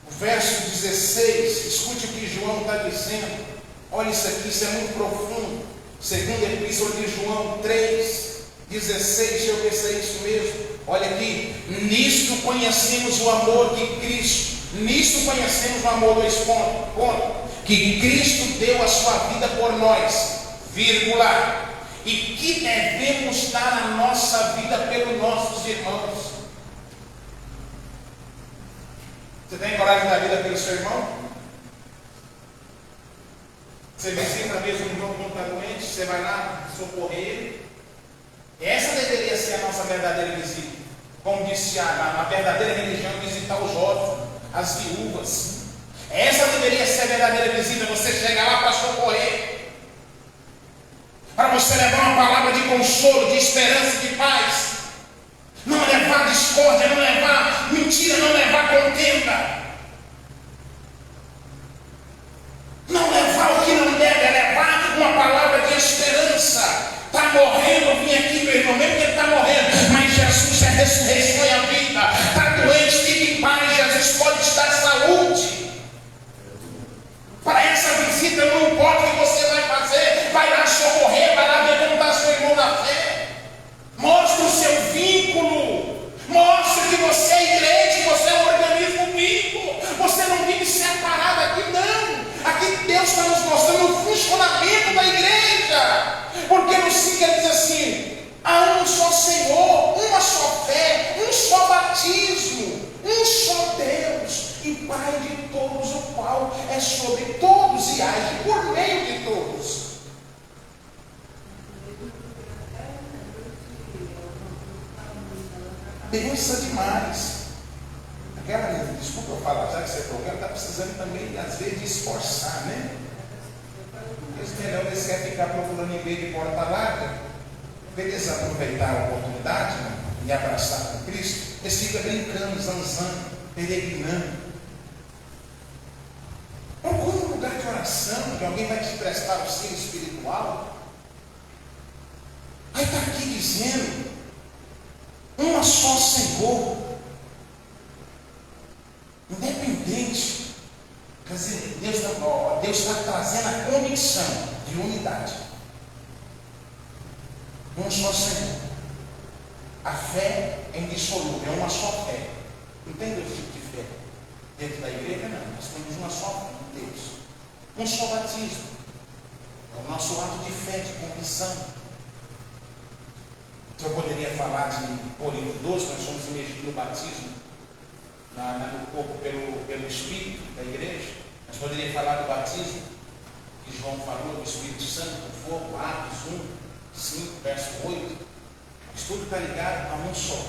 o verso 16, escute o que João está dizendo. Olha isso aqui, isso é muito profundo. Segunda epístola de João 3, 16, deixa eu ver se é isso mesmo. Olha aqui, nisto conhecemos o amor de Cristo. Nisto conhecemos o amor, dois pontos. Que Cristo deu a sua vida por nós, vírgula, e que devemos dar a nossa vida pelos nossos irmãos. Você tem coragem de dar a vida pelo seu irmão? Você visita mesmo um irmão que está doente, você vai lá socorrer ele. Essa deveria ser a nossa verdadeira visita. Como disse a verdadeira religião é visitar os órfãos, as viúvas. Essa deveria ser a verdadeira visita. Você chegar lá para socorrer, para você levar uma palavra de consolo, de esperança, de paz. Não levar discórdia, não levar mentira, não levar contenda. Não levar o que não deve, é levar uma palavra de esperança. Está morrendo, eu vim aqui, meu irmão, mesmo que ele está morrendo, mas Jesus é a ressurreição e a vida. Está doente, fique em paz, Jesus pode te dar saúde. Para essa visita, não importa o que você vai fazer, vai lá socorrer, vai lá ver como está seu irmão na fé. Mostre o seu vínculo, mostre que você é igreja, que você é um organismo vivo. Você não vive separado aqui, não. Aqui Deus está nos mostrando o funcionamento da igreja. Porque no 5 ele diz assim: há um só Senhor, uma só fé, um só batismo, um só Deus e Pai de todos, o qual é sobre todos e age por meio de todos. Pensa demais. Desculpa eu falar, já que você programa, está precisando também, às vezes, de esforçar, né? Eles querem ficar procurando em meio de porta larga, beleza, aproveitar a oportunidade, né, e abraçar com Cristo. Eles ficam brincando, zanzando, peregrinando. Procura um lugar de oração, que alguém vai te prestar auxílio espiritual. Aí está aqui dizendo: uma só Senhor, independente. Quer dizer, Deus está trazendo a convicção de unidade. Um só Senhor. A fé é indissolúvel, é uma só fé. Não tem dois tipos de fé. Dentro da igreja, não. Nós temos uma só fé em Deus. Um só batismo. É o nosso ato de fé, de convicção. Eu poderia falar de Corinto 12, nós somos imergidos no batismo no corpo pelo Espírito da igreja. Nós poderíamos falar do batismo que João falou, do Espírito Santo, do fogo, Atos 1, 5, verso 8. Mas tudo está ligado a um só,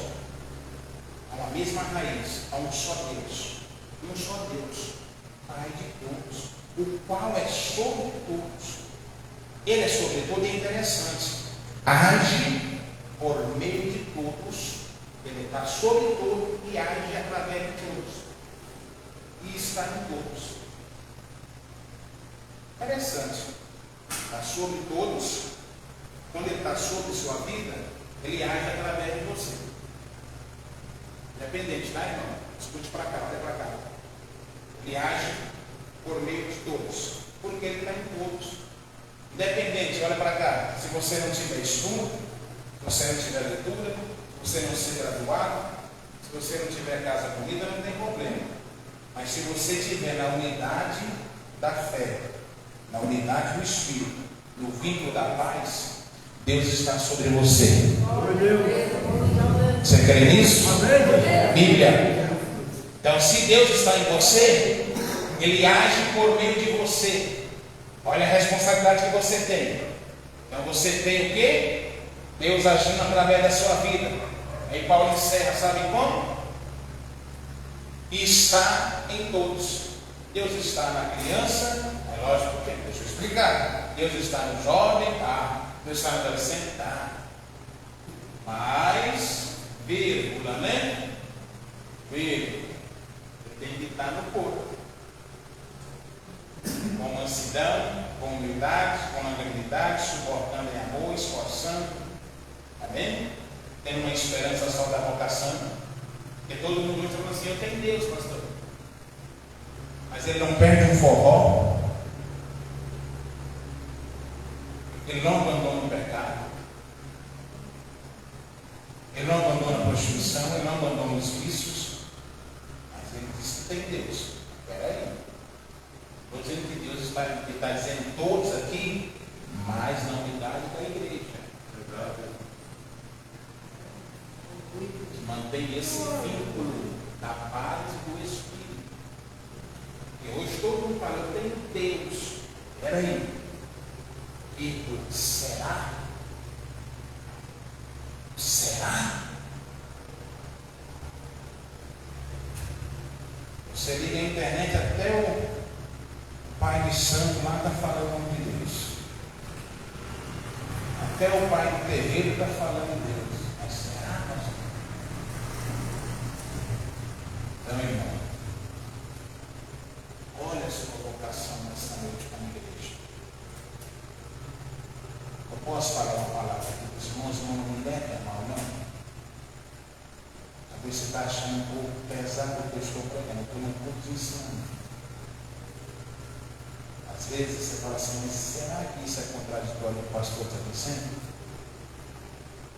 a uma mesma raiz, a um só Deus. Um só Deus, Pai de todos, o qual é sobre todos. Ele é sobre todo e é interessante. Age por meio de todos. Ele está sobre todo e age através de todos. E está em todos. Interessante. Está sobre todos. Quando ele está sobre sua vida, ele age através de você. Independente, tá, irmão? Escute para cá, olha para cá. Ele age por meio de todos. Porque ele está em todos. Independente, olha para cá. Se você não tiver estudo, se você não tiver leitura, se você não ser graduado, se você não tiver casa bonita, não tem problema. Mas se você estiver na unidade da fé, na unidade do Espírito, no vínculo da paz, Deus está sobre você. Você crê nisso? Bíblia. Então, se Deus está em você, Ele age por meio de você. Olha a responsabilidade que você tem. Então, você tem o quê? Deus agindo através da sua vida. Aí Paulo encerra, sabe como? Está em todos. Deus está na criança, é lógico que deixa eu explicar. Deus está no jovem, tá? Deus está no adolescente, tá? Mas, vírgula, né? Vírgula. Ele tem que estar no corpo. Com mansidão, com humildade, com longanimidade, suportando em amor, esforçando. Amém? tendo uma esperança só da vocação. Porque todo mundo hoje fala assim, eu tenho Deus, pastor. Mas ele não perde um forró. Ele não abandona o pecado. Ele não abandona a prostituição, ele não abandona os vícios. Mas ele diz que tem Deus. Espera aí. Estou dizendo que Deus está dizendo todos aqui, mas na unidade da igreja. Mantém esse vínculo da paz do Espírito. Porque hoje todo mundo fala, eu tenho Deus. Espera aí. E será? Será? Você liga a internet, até o Pai de Santo lá está falando o nome de Deus. Até o Pai do terreiro está falando de Deus. Mas será, pastor? Então, irmão, olha a sua vocação nessa noite como igreja. Eu posso falar uma palavra aqui para os irmãos, não me leve a mal, não. Talvez você está achando um pouco pesado o que eu estou pregando, eu estou um pouco de ensinando. Às vezes você fala assim, mas será que isso é contraditório com o que o pastor está dizendo?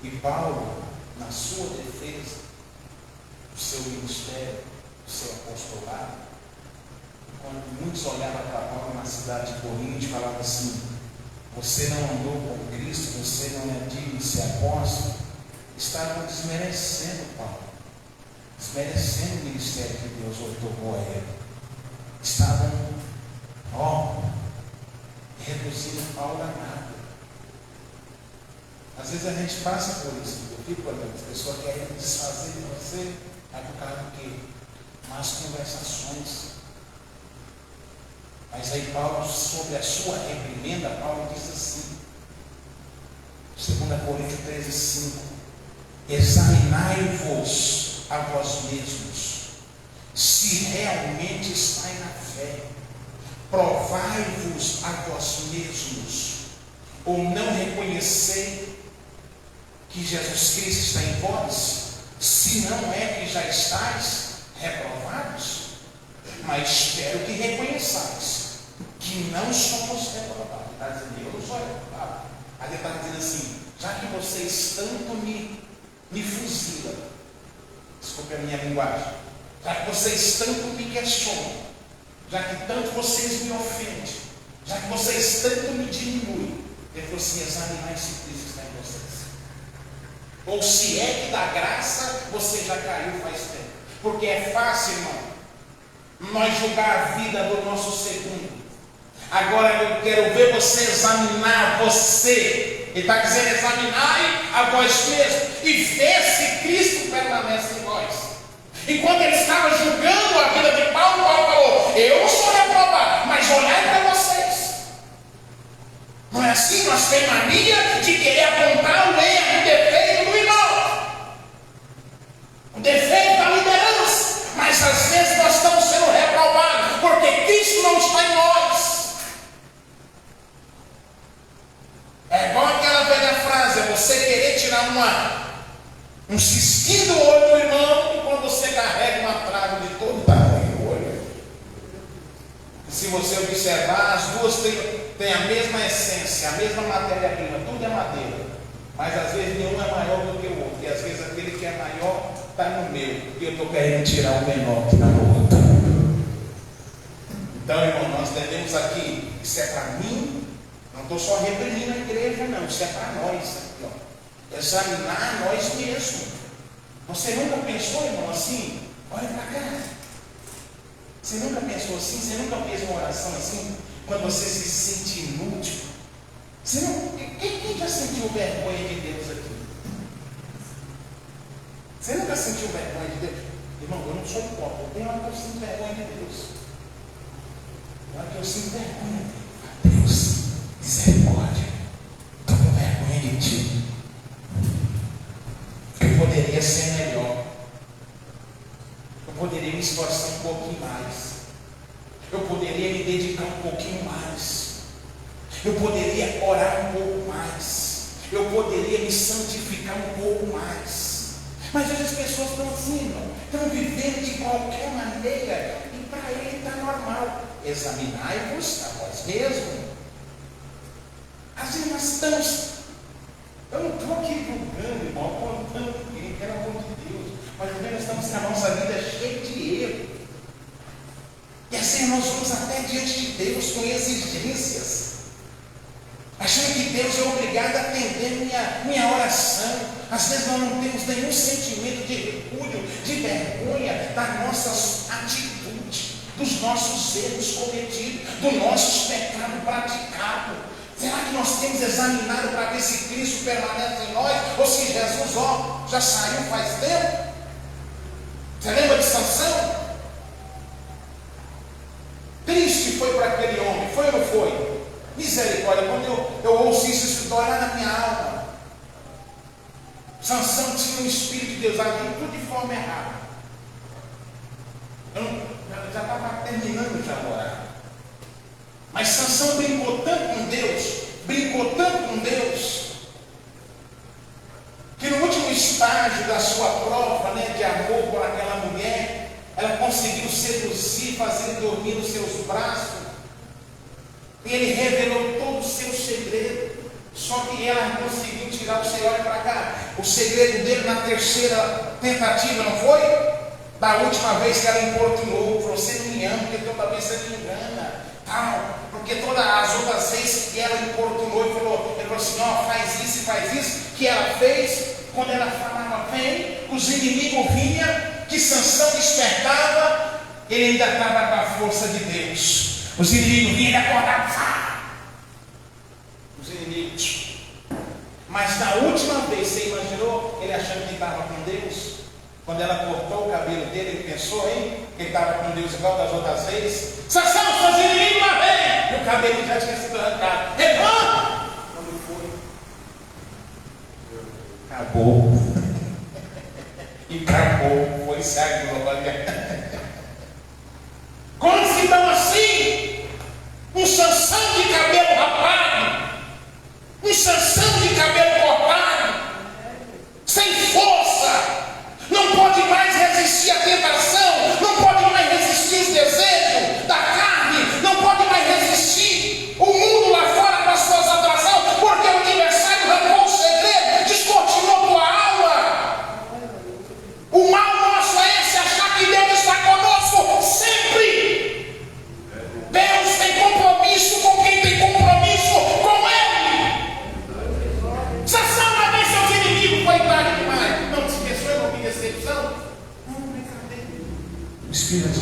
E Paulo, na sua defesa do seu ministério, do seu apostolado, quando muitos olhavam para Paulo na cidade de Corinto e falavam assim, você não andou com Cristo, você não é digno de ser apóstolo, estavam desmerecendo Paulo, desmerecendo o ministério que Deus otorgou a ele. Estavam, reduzindo Paulo a nada. Às vezes a gente passa por isso, eu fico olhando, as pessoas querem desfazer de você, é por causa do quê? Más conversações. Mas aí Paulo, sobre a sua reprimenda, Paulo diz assim, 2 Coríntios 13:5, examinai-vos a vós mesmos, se realmente estáis na fé, provai-vos a vós mesmos, ou não reconhecei que Jesus Cristo está em vós, se não é que já estáis reprovados? Mas espero que reconheçais que não somos reprovados. Ele está dizendo, eu não sou reprovado. Aí ele está dizendo assim, já que vocês tanto me fuzilam, desculpe a minha linguagem, já que vocês tanto me questionam, já que tanto vocês me ofendem, já que vocês tanto me diminuem, ele falou assim, examinar se Cristo está em vocês. Ou se é que da graça você já caiu faz tempo. Porque é fácil, irmão, nós julgar a vida do nosso segundo. Agora eu quero ver você examinar você. Ele está dizendo, examinai a vós mesmos e ver se Cristo permanece em vós. E quando ele estava julgando a vida de Paulo, Paulo falou, eu não sou reprovado, mas olhai para vocês. Não é assim? Nós temos mania de querer apontar o erro, o defeito do irmão, o defeito da liderança. Mas às vezes nós estamos sendo reprovados porque Cristo não está em nós. É igual aquela velha frase, é você querer tirar um cisquinho do olho do irmão e quando você carrega uma trava de todo tamanho no olho. E se você observar, as duas têm a mesma essência, a mesma matéria-prima, tudo é madeira. Mas às vezes nenhum é maior do que o outro. E às vezes aquele que é maior está no meio. E eu estou querendo tirar o menor que está no outro. Então, irmão, nós devemos aqui, isso é para mim. Não estou só reprimindo a igreja, não. Isso é para nós aqui, ó. Examinar nós mesmos. Você nunca pensou, irmão, assim? Olha para cá. Você nunca pensou assim? Você nunca fez uma oração assim? Quando você se sente inútil? Você não... Quem já sentiu vergonha de Deus aqui? Você nunca sentiu vergonha de Deus? Irmão, eu não sou hipócrita. Eu tenho hora que eu sinto vergonha de Deus. Tem hora que eu sinto vergonha. Deus, misericórdia. Estou com vergonha de ti. Eu poderia ser melhor. Eu poderia me esforçar um pouquinho mais. Eu poderia me dedicar um pouquinho mais. Eu poderia orar um pouco mais. eu poderia me santificar um pouco mais. Mas hoje as pessoas estão assim, estão vivendo de qualquer maneira, e para ele está normal. Examinai-vos a vós mesmos. Às vezes nós estamos, eu não estou aqui julgando, irmão, apontando ninguém, pelo amor de Deus, mas também nós estamos com a nossa vida cheia de erro. E assim nós vamos até diante de Deus com exigências, achando que Deus é obrigado a atender minha oração. Às vezes nós não temos nenhum sentimento de repúdio, de vergonha das nossas atitudes, dos nossos erros cometidos, dos nossos pecados praticados. Será que nós temos examinado para ver se Cristo permanece em nós, ou se Jesus, já saiu faz tempo? Você lembra de Sansão? Triste foi para aquele homem, foi ou não foi? Misericórdia, quando eu ouço isso dói lá na minha alma. Sansão tinha um espírito de Deus, agindo tudo de forma errada. Eu já estava terminando de namorar. Mas Sansão brincou tanto com Deus, que no último estágio da sua prova, de amor por aquela mulher, ela conseguiu seduzir, fazer ele dormir nos seus braços. E ele revelou todo o seu segredo. Só que ela conseguiu tirar o segredo. Olha para cá. O segredo dele na terceira tentativa, não foi? Da última vez que ela importunou. Falou: você não me ama, porque toda vez você me engana. Tal. Porque todas as outras vezes que ela importunou, ele falou assim: faz isso e faz isso. Que ela fez. Quando ela falava vem, os inimigos vinham, que Sansão despertava, ele ainda estava com a força de Deus. Os inimigos vinham e acordavam. Os inimigos. Mas na última vez, você imaginou ele achando que estava com Deus? Quando ela cortou o cabelo dele, ele pensou, que ele estava com Deus igual das outras vezes. Sansão, seus inimigos lá vem! E o cabelo já tinha sido arrancado. Levanta! Quando foi, acabou. E acabou. Foi certo, glória. Quando se dão assim, um Sansão de cabelo rapado, um Sansão de cabelo cortado, sem força, não pode mais resistir à tentação, não pode mais resistir os desejos da carne, não pode mais resistir o mundo lá fora com as suas atrações, porque o adversário arrancou o segredo, descortinou tua alma. O mal nosso é esse, achar que Deus está conosco sempre. Deus tem compromisso com quem tem compromisso com Ele. Sansão vai ver seus inimigos, coitado demais. Não te esqueceu, eu não vi decepção. Não, brincadeira. O Espírito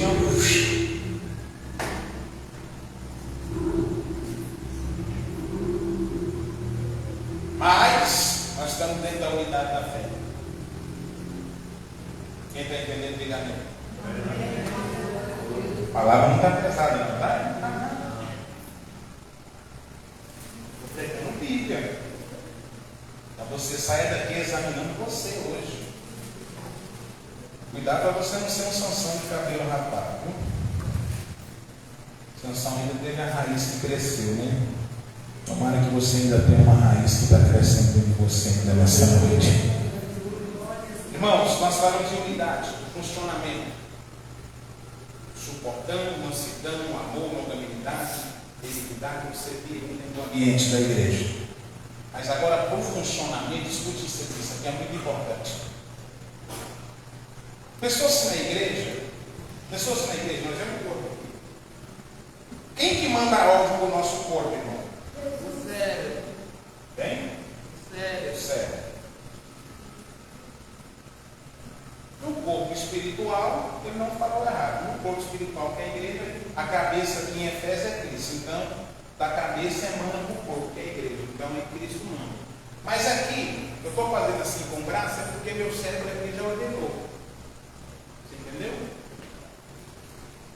mas nós estamos dentro da unidade da fé. Quem está entendendo, diga amém. A palavra não está pesada, não está? Estou pregando Bíblia. Para você sair daqui examinando você hoje. Cuidado para você não ser um Sansão de cabelo rapado. Sansão ainda teve a raiz que cresceu, Tomara que você ainda tenha uma raiz que está crescendo em você ainda nessa noite. Irmãos, nós falamos de unidade, funcionamento, suportando, mansidão, amor, longanimidade, benignidade, você vê dentro do ambiente da igreja. Mas agora, para o funcionamento, escute isso aqui é muito importante. Pessoas na igreja, nós vemos o corpo. Quem que manda a ordem para o nosso corpo, irmão? Sério. Bem? Sério. No corpo espiritual, ele não falou errado. No corpo espiritual, que é a igreja, a cabeça aqui em Efésios é Cristo. Então, da cabeça emana para o corpo, que é a igreja. Então, é Cristo manda. Mas aqui, eu estou fazendo assim com graça, é porque meu cérebro aqui já ordenou. Você entendeu?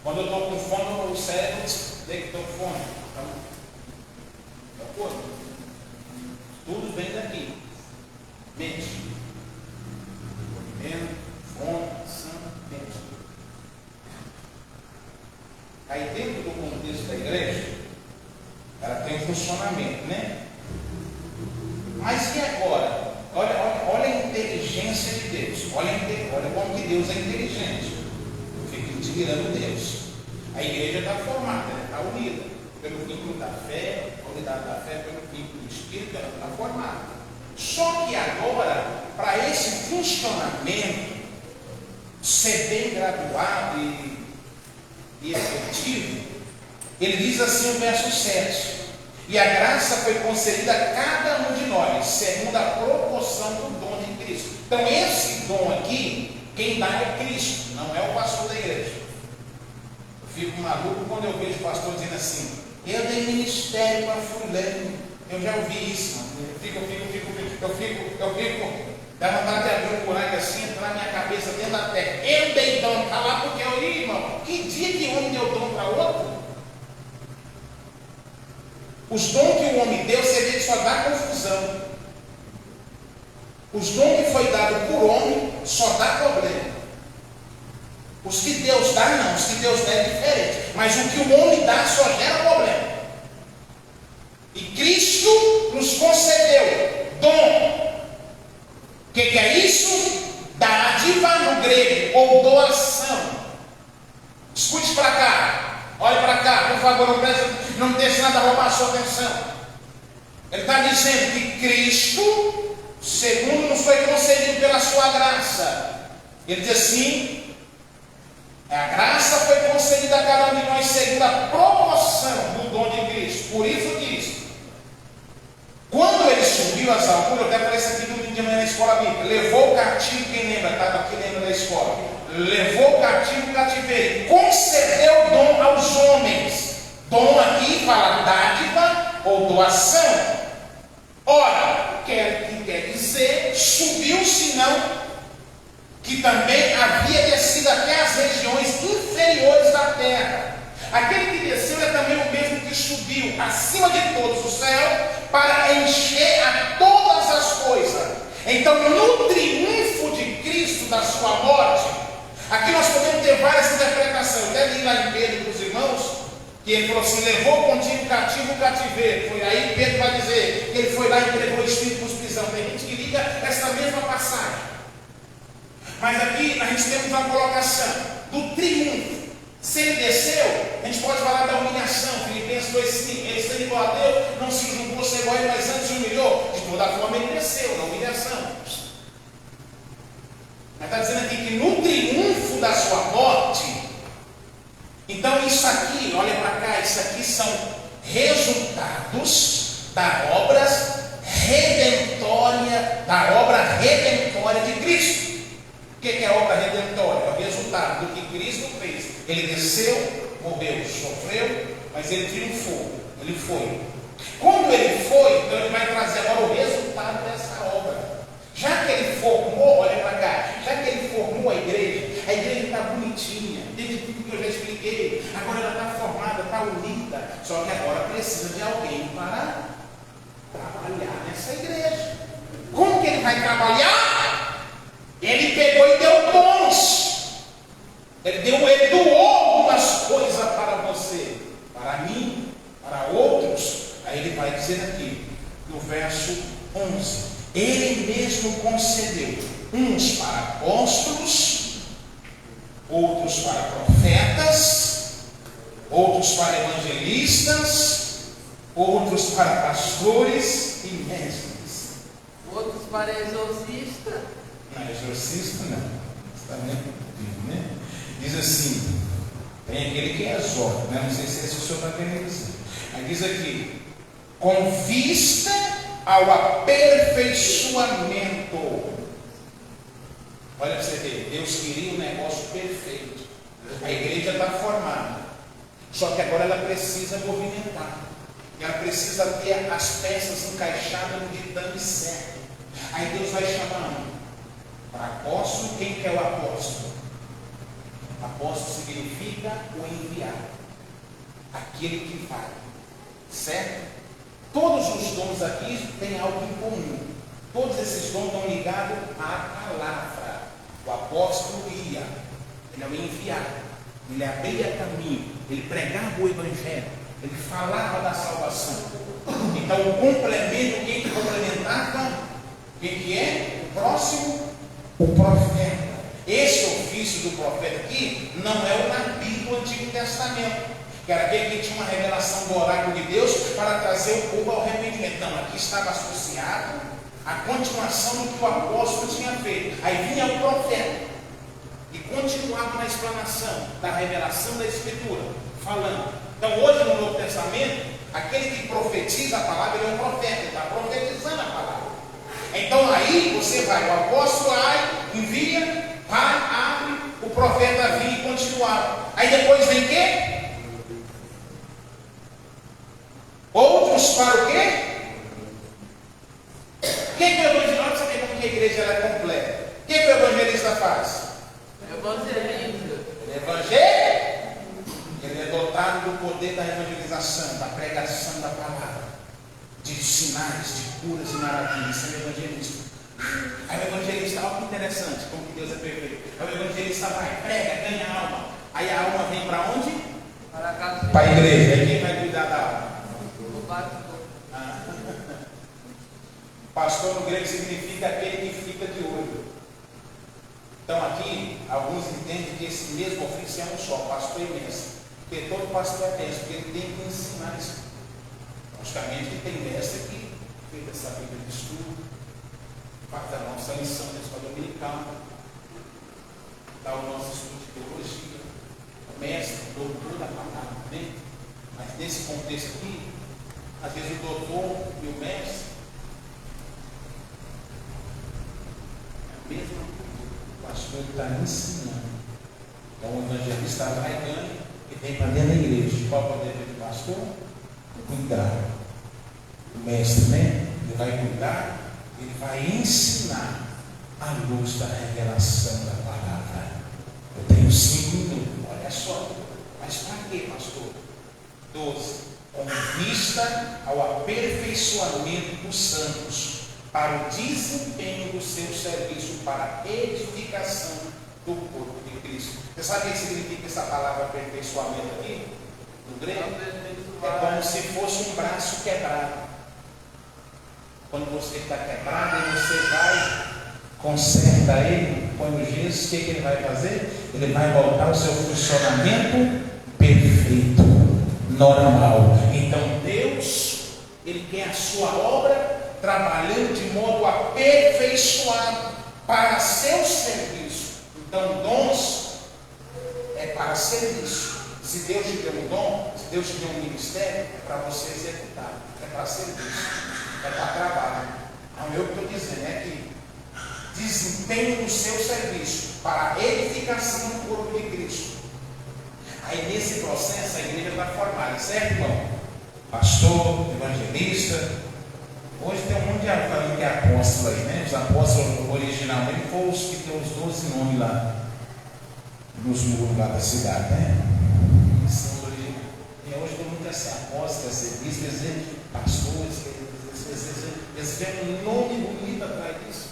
Quando eu estou com fome, o cérebro diz que estou com fome. Então, tudo vem daqui. Mente. Movimento, fome, ação, mente. Aí dentro do contexto da igreja, ela tem um funcionamento, Mas e agora? Olha a inteligência de Deus. Olha como que Deus é inteligente. Eu fico admirando Deus. A igreja está formada, está unida. Pelo vínculo da fé, a unidade da fé, pelo vínculo do Espírito, ela está formada. Só que agora, para esse funcionamento ser bem graduado e efetivo, ele diz assim no verso 7: e a graça foi concedida a cada um de nós, segundo a proporção do dom de Cristo. Então esse dom aqui, quem dá é Cristo, não é o pastor da igreja. Eu fico maluco quando eu vejo o pastor dizendo assim: eu dei ministério para fulano. Eu já ouvi isso, mano. Eu fico, dá vontade de abrir um buraco assim, entrar na minha cabeça dentro da terra. Eu dei dom, está lá porque eu li, irmão. Que dia que o homem deu dom para outro? Os dons que o homem deu, você vê que só dá confusão. Os dons que foi dado por homem, só dá problema. Os que Deus dá, não. Os que Deus dá é diferente. Mas o que o homem dá, só gera problema. E Cristo nos concedeu dom. O que é isso? Dádiva no grego, ou doação. Escute para cá. Olhe para cá, por favor, não deixe nada roubar a sua atenção. Ele está dizendo que Cristo, segundo nos foi concedido pela sua graça. Ele diz assim: a graça foi concedida a cada um de nós segundo a proporção do dom de Cristo. Por isso diz: quando ele subiu às alturas, eu até falei isso aqui de manhã na escola bíblica, levou o cativo, quem lembra? Estava aqui, lembra da escola? Levou o cativo o cativeiro, concedeu dom aos homens. Dom aqui fala dádiva ou doação. Ora, quer dizer, subiu, senão que também havia descido até as regiões inferiores da terra. Aquele que desceu é também o mesmo que subiu acima de todos os céus para encher a todas as coisas. Então, no triunfo de Cristo da sua morte, aqui nós podemos ter várias interpretações. Eu até li lá em Pedro para os irmãos, que ele falou assim: levou contigo cativo o cativeiro. Foi aí Pedro vai dizer que ele foi lá e entregou o Espírito nos prisão. Tem gente que liga essa mesma passagem. Mas aqui a gente temos uma colocação do triunfo. Se ele desceu, a gente pode falar da humilhação. Filipenses 2,5: ele sendo igual a Deus, não se julgou ser igual a ele, mas antes humilhou. De toda forma ele desceu, na humilhação. Mas está dizendo aqui que no triunfo da sua morte, então isso aqui, olha para cá, isso aqui são resultados da obra redentória de Cristo. O que é a obra redentória? É o resultado do que Cristo fez. Ele desceu, morreu, sofreu, mas ele triunfou. Ele foi. Quando ele foi, então ele vai trazer agora o resultado dessa obra. Já que ele formou, olha para cá, já que ele formou a igreja está bonitinha, desde tudo que eu já expliquei. Agora ela está formada, está unida. Só que agora precisa de alguém para trabalhar nessa igreja. Como que ele vai trabalhar? Ele pegou e deu dons. Ele doou algumas coisas para você, para mim, para outros. Aí ele vai dizer aqui, no verso 11: ele mesmo concedeu uns para apóstolos, outros para profetas, outros para evangelistas, outros para pastores e mestres, outros para exorcistas. Não, exorcista não. Você está vendo, né? Diz assim, tem aquele que exorta, né? Não sei se é isso que o senhor está querendo dizer. Aí diz aqui, com vista ao aperfeiçoamento. Olha para você ver, Deus queria um negócio perfeito. A igreja está formada, só que agora ela precisa movimentar. Ela precisa ter as peças encaixadas no ditame certo. Aí Deus vai chamando para apóstolo. Quem que é o apóstolo? Apóstolo significa o enviado, aquele que vai, certo? Todos os dons aqui têm algo em comum. Todos esses dons estão ligados à palavra. O apóstolo ia, ele é o enviado, ele abria caminho, ele pregava o evangelho, Ele falava da salvação. Então o complemento, quem que complementava? Quem que é? O próximo, o profeta. Esse ofício do profeta aqui não é o na Bíblia do Antigo Testamento, que era aquele que tinha uma revelação do oráculo de Deus para trazer o povo ao arrependimento. Não, aqui estava associado à continuação do que o apóstolo tinha feito. Aí vinha o profeta e continuava na explanação da revelação da Escritura, falando. Então hoje no Novo Testamento, aquele que profetiza a palavra, ele é um profeta, ele está profetizando a palavra. Então aí você vai, o apóstolo envia, vai, abre, o profeta vem e continuar. Aí depois vem quê? Outros para o quê? O que é o evangelista? Olha para saber como que a igreja ela é completa. O que o evangelista faz? Evangelista. Ele é dotado do poder da evangelização, da pregação da palavra, de sinais, de curas e maravilhas. Isso é o evangelista. Aí o evangelista, olha que interessante, como que Deus é perfeito. Aí o evangelista vai, prega, ganha alma. Aí a alma vem para onde? Para a casa. Para a igreja. E quem vai cuidar da alma? O pastor. Pastor no grego significa aquele que fica de olho. Então aqui, alguns entendem que esse mesmo ofício é um só, pastor e mestre. Porque todo pastor é mestre, porque ele tem que ensinar isso. Logicamente que tem mestre que fez essa Bíblia de estudo, faz a nossa lição da escola dominical, dá o nosso estudo de teologia, o mestre, o doutor da palavra, né? Mas nesse contexto aqui, às vezes o doutor e o mestre é a mesma coisa. O pastor está ensinando. Então o evangelista vai ganhando e vem para dentro da igreja. Qual é o poder do pastor? Cuidar. O mestre, né? Ele vai cuidar, ele vai ensinar à luz da revelação da palavra. Eu tenho 5 minutos, olha só. Mas para quê, pastor? 12. Com vista ao aperfeiçoamento dos santos, para o desempenho do seu serviço, para a edificação do corpo de Cristo. Você sabe o que significa essa palavra aperfeiçoamento aqui? No grego? É como se fosse um braço quebrado. Quando você está quebrado, você vai, conserta ele, põe o gesso, o que ele vai fazer? Ele vai voltar ao seu funcionamento perfeito, normal. Então Deus, Ele quer a sua obra trabalhando de modo aperfeiçoado para seu serviço. Então dons é para serviço. Se Deus te deu um dom, se Deus te deu um ministério, é para você executar, é para serviço, é para trabalho. Então eu estou dizendo é que desempenho do seu serviço para a edificação do corpo de Cristo. Aí nesse processo a igreja está formada, certo, irmão? Pastor, evangelista. Hoje tem um monte de falando que é apóstolo aí, né? Os apóstolos originalmente foram os que tem os 12 nomes lá nos muros lá da cidade, né? São originais. E hoje todo mundo quer ser apóstolo, quer ser bispo, quer ser pastores, eles veem um nome bonito atrás disso.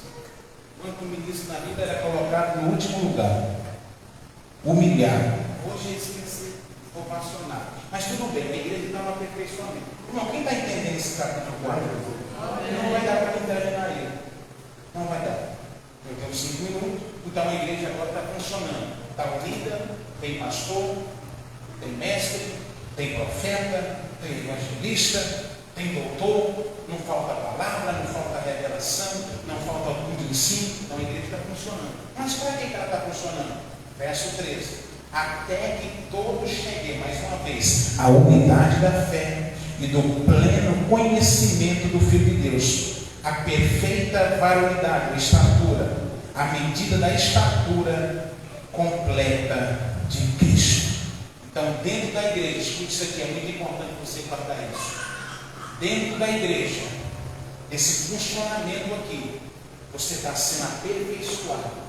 Quando o ministro na vida era colocado no último lugar, humilhado. Hoje eles querem ser ovacionados. Mas tudo bem, a igreja está no aperfeiçoamento. Irmão, quem está entendendo esse capítulo 4? Não vai dar para internar ele. Não vai dar. Eu tenho 5 minutos, então a igreja agora está funcionando. Está unida, tem pastor, tem mestre, tem profeta, tem evangelista, tem doutor, não falta palavra, não falta revelação, não falta tudo ensino. Então a igreja está funcionando. Mas para que ela está funcionando? Verso 13. Até que todos cheguem, mais uma vez, à unidade da fé e do pleno conhecimento do Filho de Deus, a perfeita varonilidade, a estatura, a medida da estatura completa de Cristo. Então, dentro da igreja, escute isso aqui, é muito importante você guardar isso. Dentro da igreja, esse funcionamento aqui, você está sendo aperfeiçoado.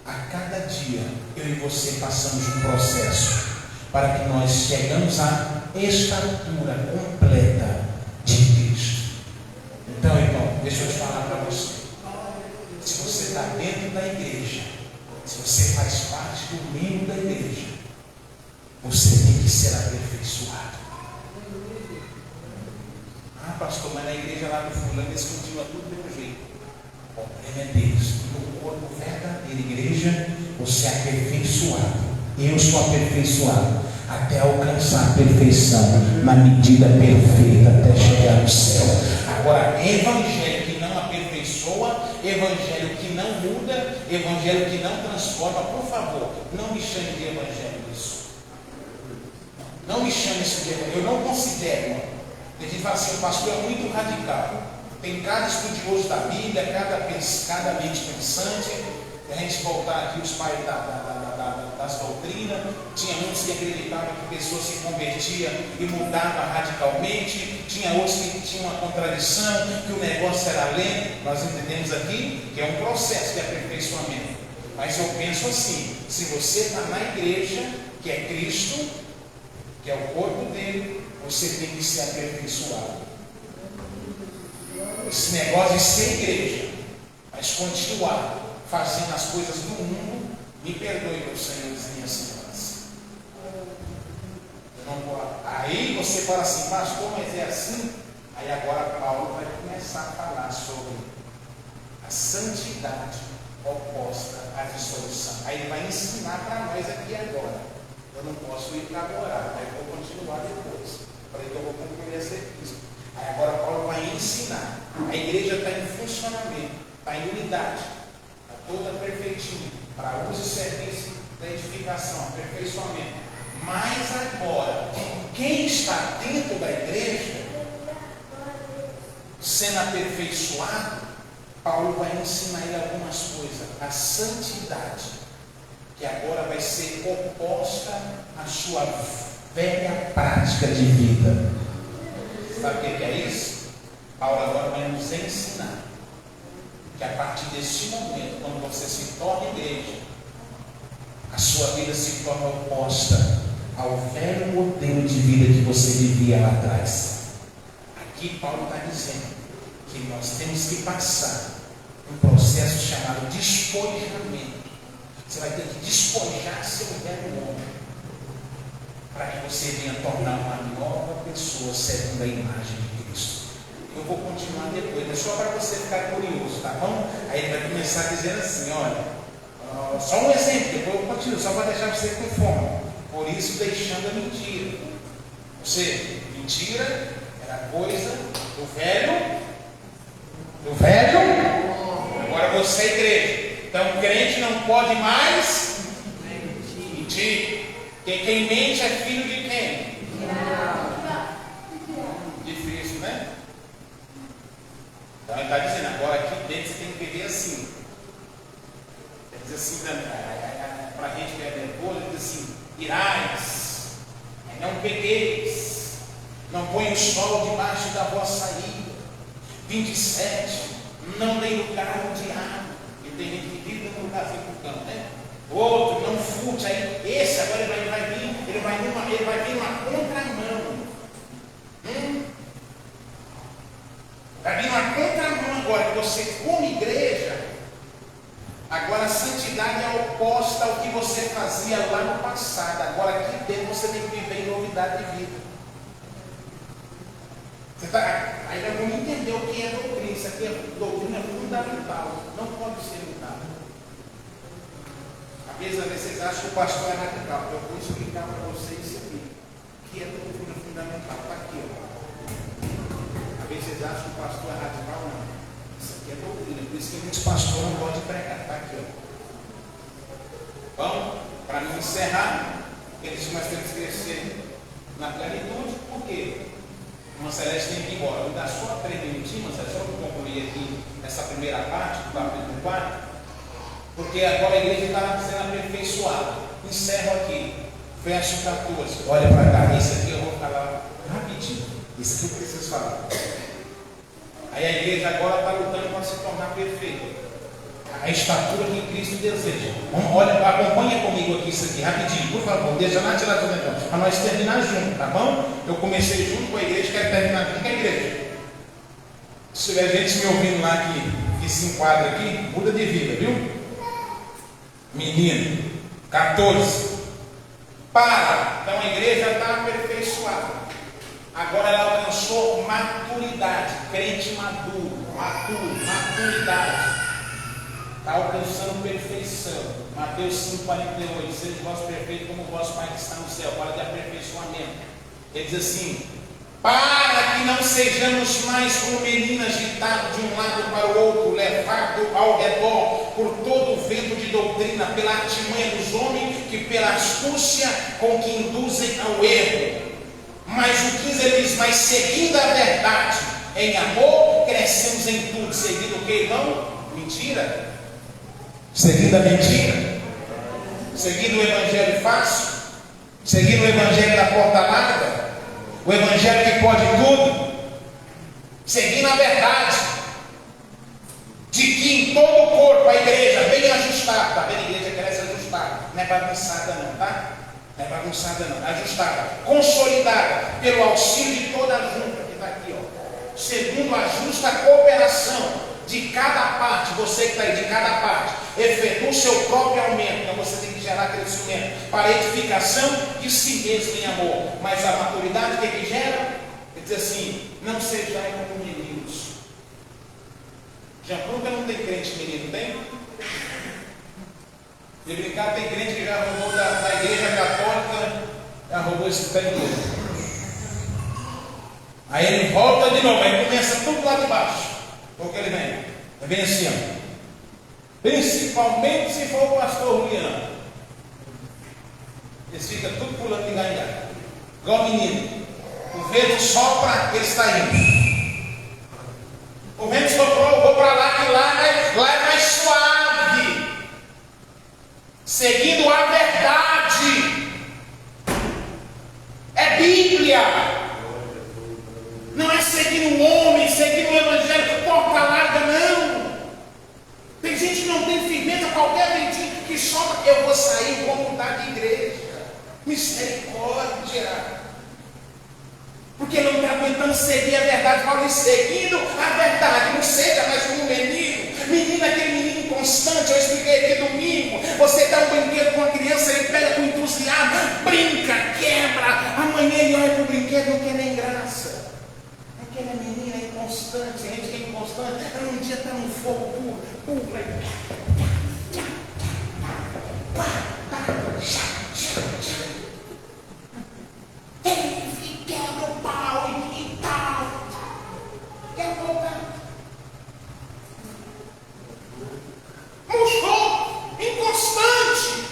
A cada dia, eu e você passamos um processo para que nós chegamos à estatura completa de Cristo. Então, irmão, deixa eu te falar para você. Se você está dentro da igreja, se você faz parte do membro da igreja, você tem que ser aperfeiçoado. pastor, mas na igreja lá do fulano eles continuam tudo do mesmo jeito. O problema é deles. No corpo verdadeiro, igreja, você é aperfeiçoado. Eu sou aperfeiçoado até alcançar a perfeição na medida perfeita até chegar no céu. Agora, evangelho que não aperfeiçoa, evangelho que não muda, evangelho que não transforma, por favor, não me chame de evangelho isso. Não me chame isso de evangelho. Eu não considero. A gente fala assim, o pastor é muito radical. Tem cada estudioso da Bíblia, cada mente pensante. A gente voltar aqui os pais das doutrinas, tinha muitos que acreditavam que pessoas se convertiam e mudavam radicalmente, tinha outros que tinham uma contradição, que o negócio era lento. Nós entendemos aqui que é um processo de aperfeiçoamento. Mas eu penso assim, se você está na igreja, que é Cristo, que é o corpo dele, você tem que ser aperfeiçoado. Esse negócio de ser igreja, mas continuar fazendo as coisas do mundo, me perdoe, meus senhores e minhas senhoras. Aí você fala assim, pastor, mas é assim? Aí agora Paulo vai começar a falar sobre a santidade oposta à dissolução. Aí ele vai ensinar para nós aqui agora. Eu não posso ir para agora, aí eu vou continuar depois. Falei que eu vou concluir essa epístola. Aí agora Paulo vai ensinar. A igreja está em funcionamento, está em unidade, está toda perfeitinha, para uso e serviço da edificação, aperfeiçoamento. Mas agora, quem está dentro da igreja, sendo aperfeiçoado, Paulo vai ensinar ele algumas coisas. A santidade, que agora vai ser oposta à sua velha prática de vida. Sabe o que é isso? Paulo agora vai nos ensinar que a partir desse momento, quando você se torna igreja, a sua vida se torna oposta ao velho modelo de vida que você vivia lá atrás. Aqui Paulo está dizendo que nós temos que passar um processo chamado despojamento. Você vai ter que despojar seu velho homem para que você venha tornar uma nova pessoa segundo a imagem de Cristo. Eu vou continuar depois, mas só para você ficar curioso, tá bom? Aí ele vai começar dizendo assim, olha, só um exemplo, depois eu continuo, só para deixar você com fome. Por isso deixando a mentira. Ou seja, mentira era coisa do velho. Agora você é igreja. Então o crente não pode mais mentir. Quem mente é filho de quem? Difícil, né? Então ele está dizendo, agora aqui dentro você tem que viver assim. Ele diz assim, para a gente que é nervoso, ele diz assim, irais, não pegueis, não põe o sol debaixo da vossa ira. 27, não dei lugar ao diabo. E tem gente que vive no lugar do cão, né? Outro, não furte, aí esse agora ele vai vir uma contramão. Vai vir uma contramão agora, que você como igreja, agora a santidade é oposta ao que você fazia lá no passado. Agora aqui dentro você tem que viver em novidade de vida. Aí nós vamos entender o que é doutrina. Isso aqui é doutrina fundamental, não pode ser mudado. Às vezes vocês acham que o pastor é radical. Eu vou explicar para vocês isso aqui. O que é doutrina fundamental? Está aqui, ó. Às vezes vocês acham que o pastor é radical, não. Isso aqui é doutrina. Por isso que muitos pastores não podem pregar. Está aqui, ó. Bom, para não encerrar, eles nós temos que crescer na plenitude. Por quê? Irmã Celeste tem que ir embora. Vou dar só 3 minutinhos, só para concluir aqui essa primeira parte do capítulo 4. Porque agora a igreja está sendo aperfeiçoada. Encerro aqui, verso 14. Olha para cá, isso aqui eu vou falar rapidinho. Isso aqui eu preciso falar. Aí a igreja agora está lutando para se tornar perfeita. A estatura que Cristo deseja. Olha, acompanha comigo aqui isso aqui, rapidinho, por favor. Deixa lá tirar tudo então. Para nós terminar junto, tá bom? Eu comecei junto com a igreja, quero terminar aqui com a igreja. Se tiver gente me ouvindo lá que se enquadra aqui, muda de vida, viu? Menino, 14. Para. Então a igreja está aperfeiçoada. Agora ela alcançou maturidade, crente maduro, maturidade. Está alcançando perfeição. Mateus 5,48. Seja vós perfeito como o vosso Pai que está no céu. Fala de aperfeiçoamento. Ele diz assim: para que não sejamos mais como meninos agitados de um lado para o outro, levados ao redor por todo o vento de doutrina, pela artimanha dos homens, que pela astúcia com que induzem ao erro. Mas o 15 ele diz: mas seguindo a verdade em amor, crescemos em tudo. Seguindo o que, irmão? Mentira. Seguindo a mentira. Seguindo o evangelho fácil. Seguindo o evangelho da porta larga. O evangelho que pode tudo. Seguindo a verdade de que em todo o corpo a igreja bem ajustada. Está vendo? A igreja cresce ajustada. Não é bagunçada não, tá? Não é bagunçada não, ajustada, consolidada pelo auxílio de toda a junta que está aqui, ó. Segundo a justa cooperação de cada parte, você que está aí, de cada parte, efetua o seu próprio aumento. Então você tem que gerar crescimento para a edificação de si mesmo em amor. Mas a maturidade, o que gera? Ele diz assim: não sejais como meninos. Já nunca não tem crente menino, tem? De brincar, tem crente que já roubou da igreja católica, já roubou esse pé todo. Aí ele volta de novo, aí começa tudo lá de baixo. Porque ele vem, bem assim, ó. Principalmente se for o pastor Juliano. Eles ficam tudo pulando de ganhar. Igual menino. O vento sopra, ele está indo. O vento soprou, eu vou para lá, que lá é mais suave. Seguindo a verdade. É Bíblia. Não é seguindo um homem, seguindo o evangelho porta larga, não. Tem gente que não tem firmeza, qualquer ventinho que sopra, eu vou sair, vou mudar de igreja. Misericórdia. Porque não está aguentando seguir a verdade. Fala, seguindo a verdade, não seja mais como um menino. Menino, aquele menino inconstante. Eu expliquei aqui domingo. Você dá um brinquedo com a criança, ele pega com entusiasmo, brinca, quebra. Amanhã ele olha para o brinquedo e não quer nem graça. Aquela menina é inconstante, a gente que é inconstante, um dia está no fogo puro, ele quebra o pau e tal, quer voltar, murchou, inconstante.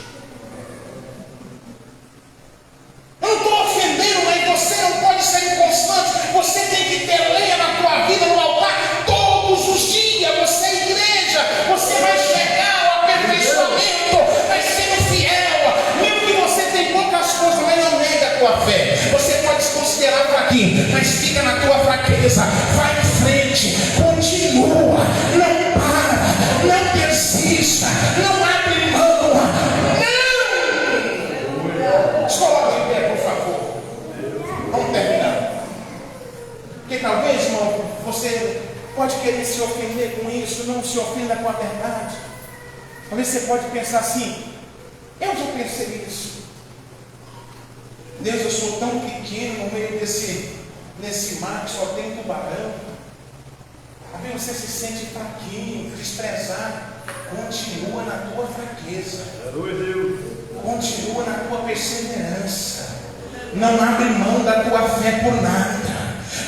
Eu não estou ofendendo, mas você não pode ser inconstante. Você tem que ter lenha na tua vida no altar todos os dias. Você é igreja, você vai chegar ao aperfeiçoamento, vai sendo fiel. Mesmo que você tem poucas coisas, mas não nega a tua fé. Você pode se considerar fraquinho, mas fica na tua fraqueza. Vai em frente, continua, não para, não persista, não abre mão. Não! Se coloque de pé, por favor. Vamos terminar. Porque talvez, irmão, você pode querer se ofender com isso. Não se ofenda com a verdade. Talvez você pode pensar assim: eu já pensei isso. Deus, eu sou tão pequeno no meio nesse mar que só tem tubarão. Talvez você se sente fraquinho, desprezado. Continua na tua fraqueza. Continua na tua perseverança. Não abre mão da tua fé por nada.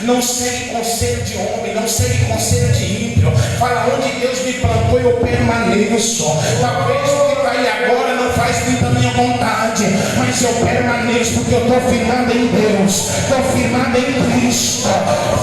Não segue conselho de homem, não segue conselho de ímpio. Fala, onde Deus me plantou, eu permaneço. Talvez o que está aí agora não faz muita minha vontade, mas eu permaneço porque eu estou firmado em Deus, estou firmado em Cristo.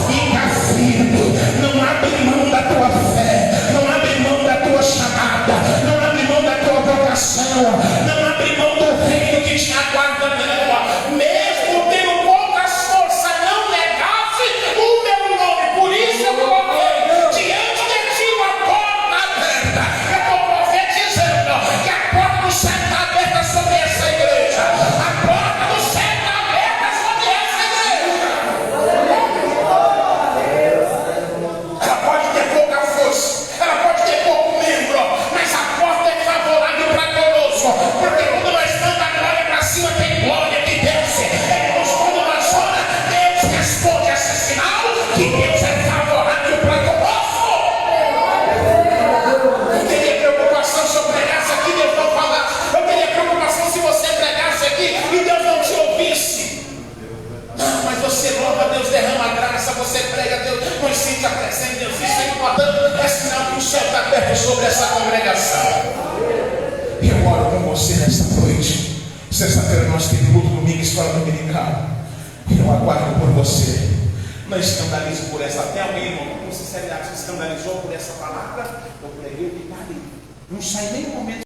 Fica firme, não abre mão da tua fé, não abre mão da tua chamada, não abre mão da tua vocação, não abre mão do reino que te aguarda, não. Mesmo tendo poucas forças, não negasse o meu nome. Por isso eu coloquei diante de ti uma porta aberta. Eu estou profetizando que a porta do céu está aberta sobre essa igreja. A porta do céu está aberta sobre essa igreja. pode ser sinal que Deus é favorável para conosco. Eu teria preocupação se eu pregasse aqui e Deus não falasse. Eu teria preocupação se você pregasse aqui e Deus não te ouvisse. Não, mas você louva, Deus derrama a graça, você prega, Deus nos sente a presença de Deus. Isso é importante, é sinal que o céu está aberto sobre essa congregação. Eu oro com você nesta noite. Sexta-feira nós temos culto, domingo, escola dominical. Eu aguardo por você. Não escandalize por essa. Até alguém, irmão, com sinceridade, se escandalizou por essa palavra. Eu preguei o que está ali. Não sai nem um momento.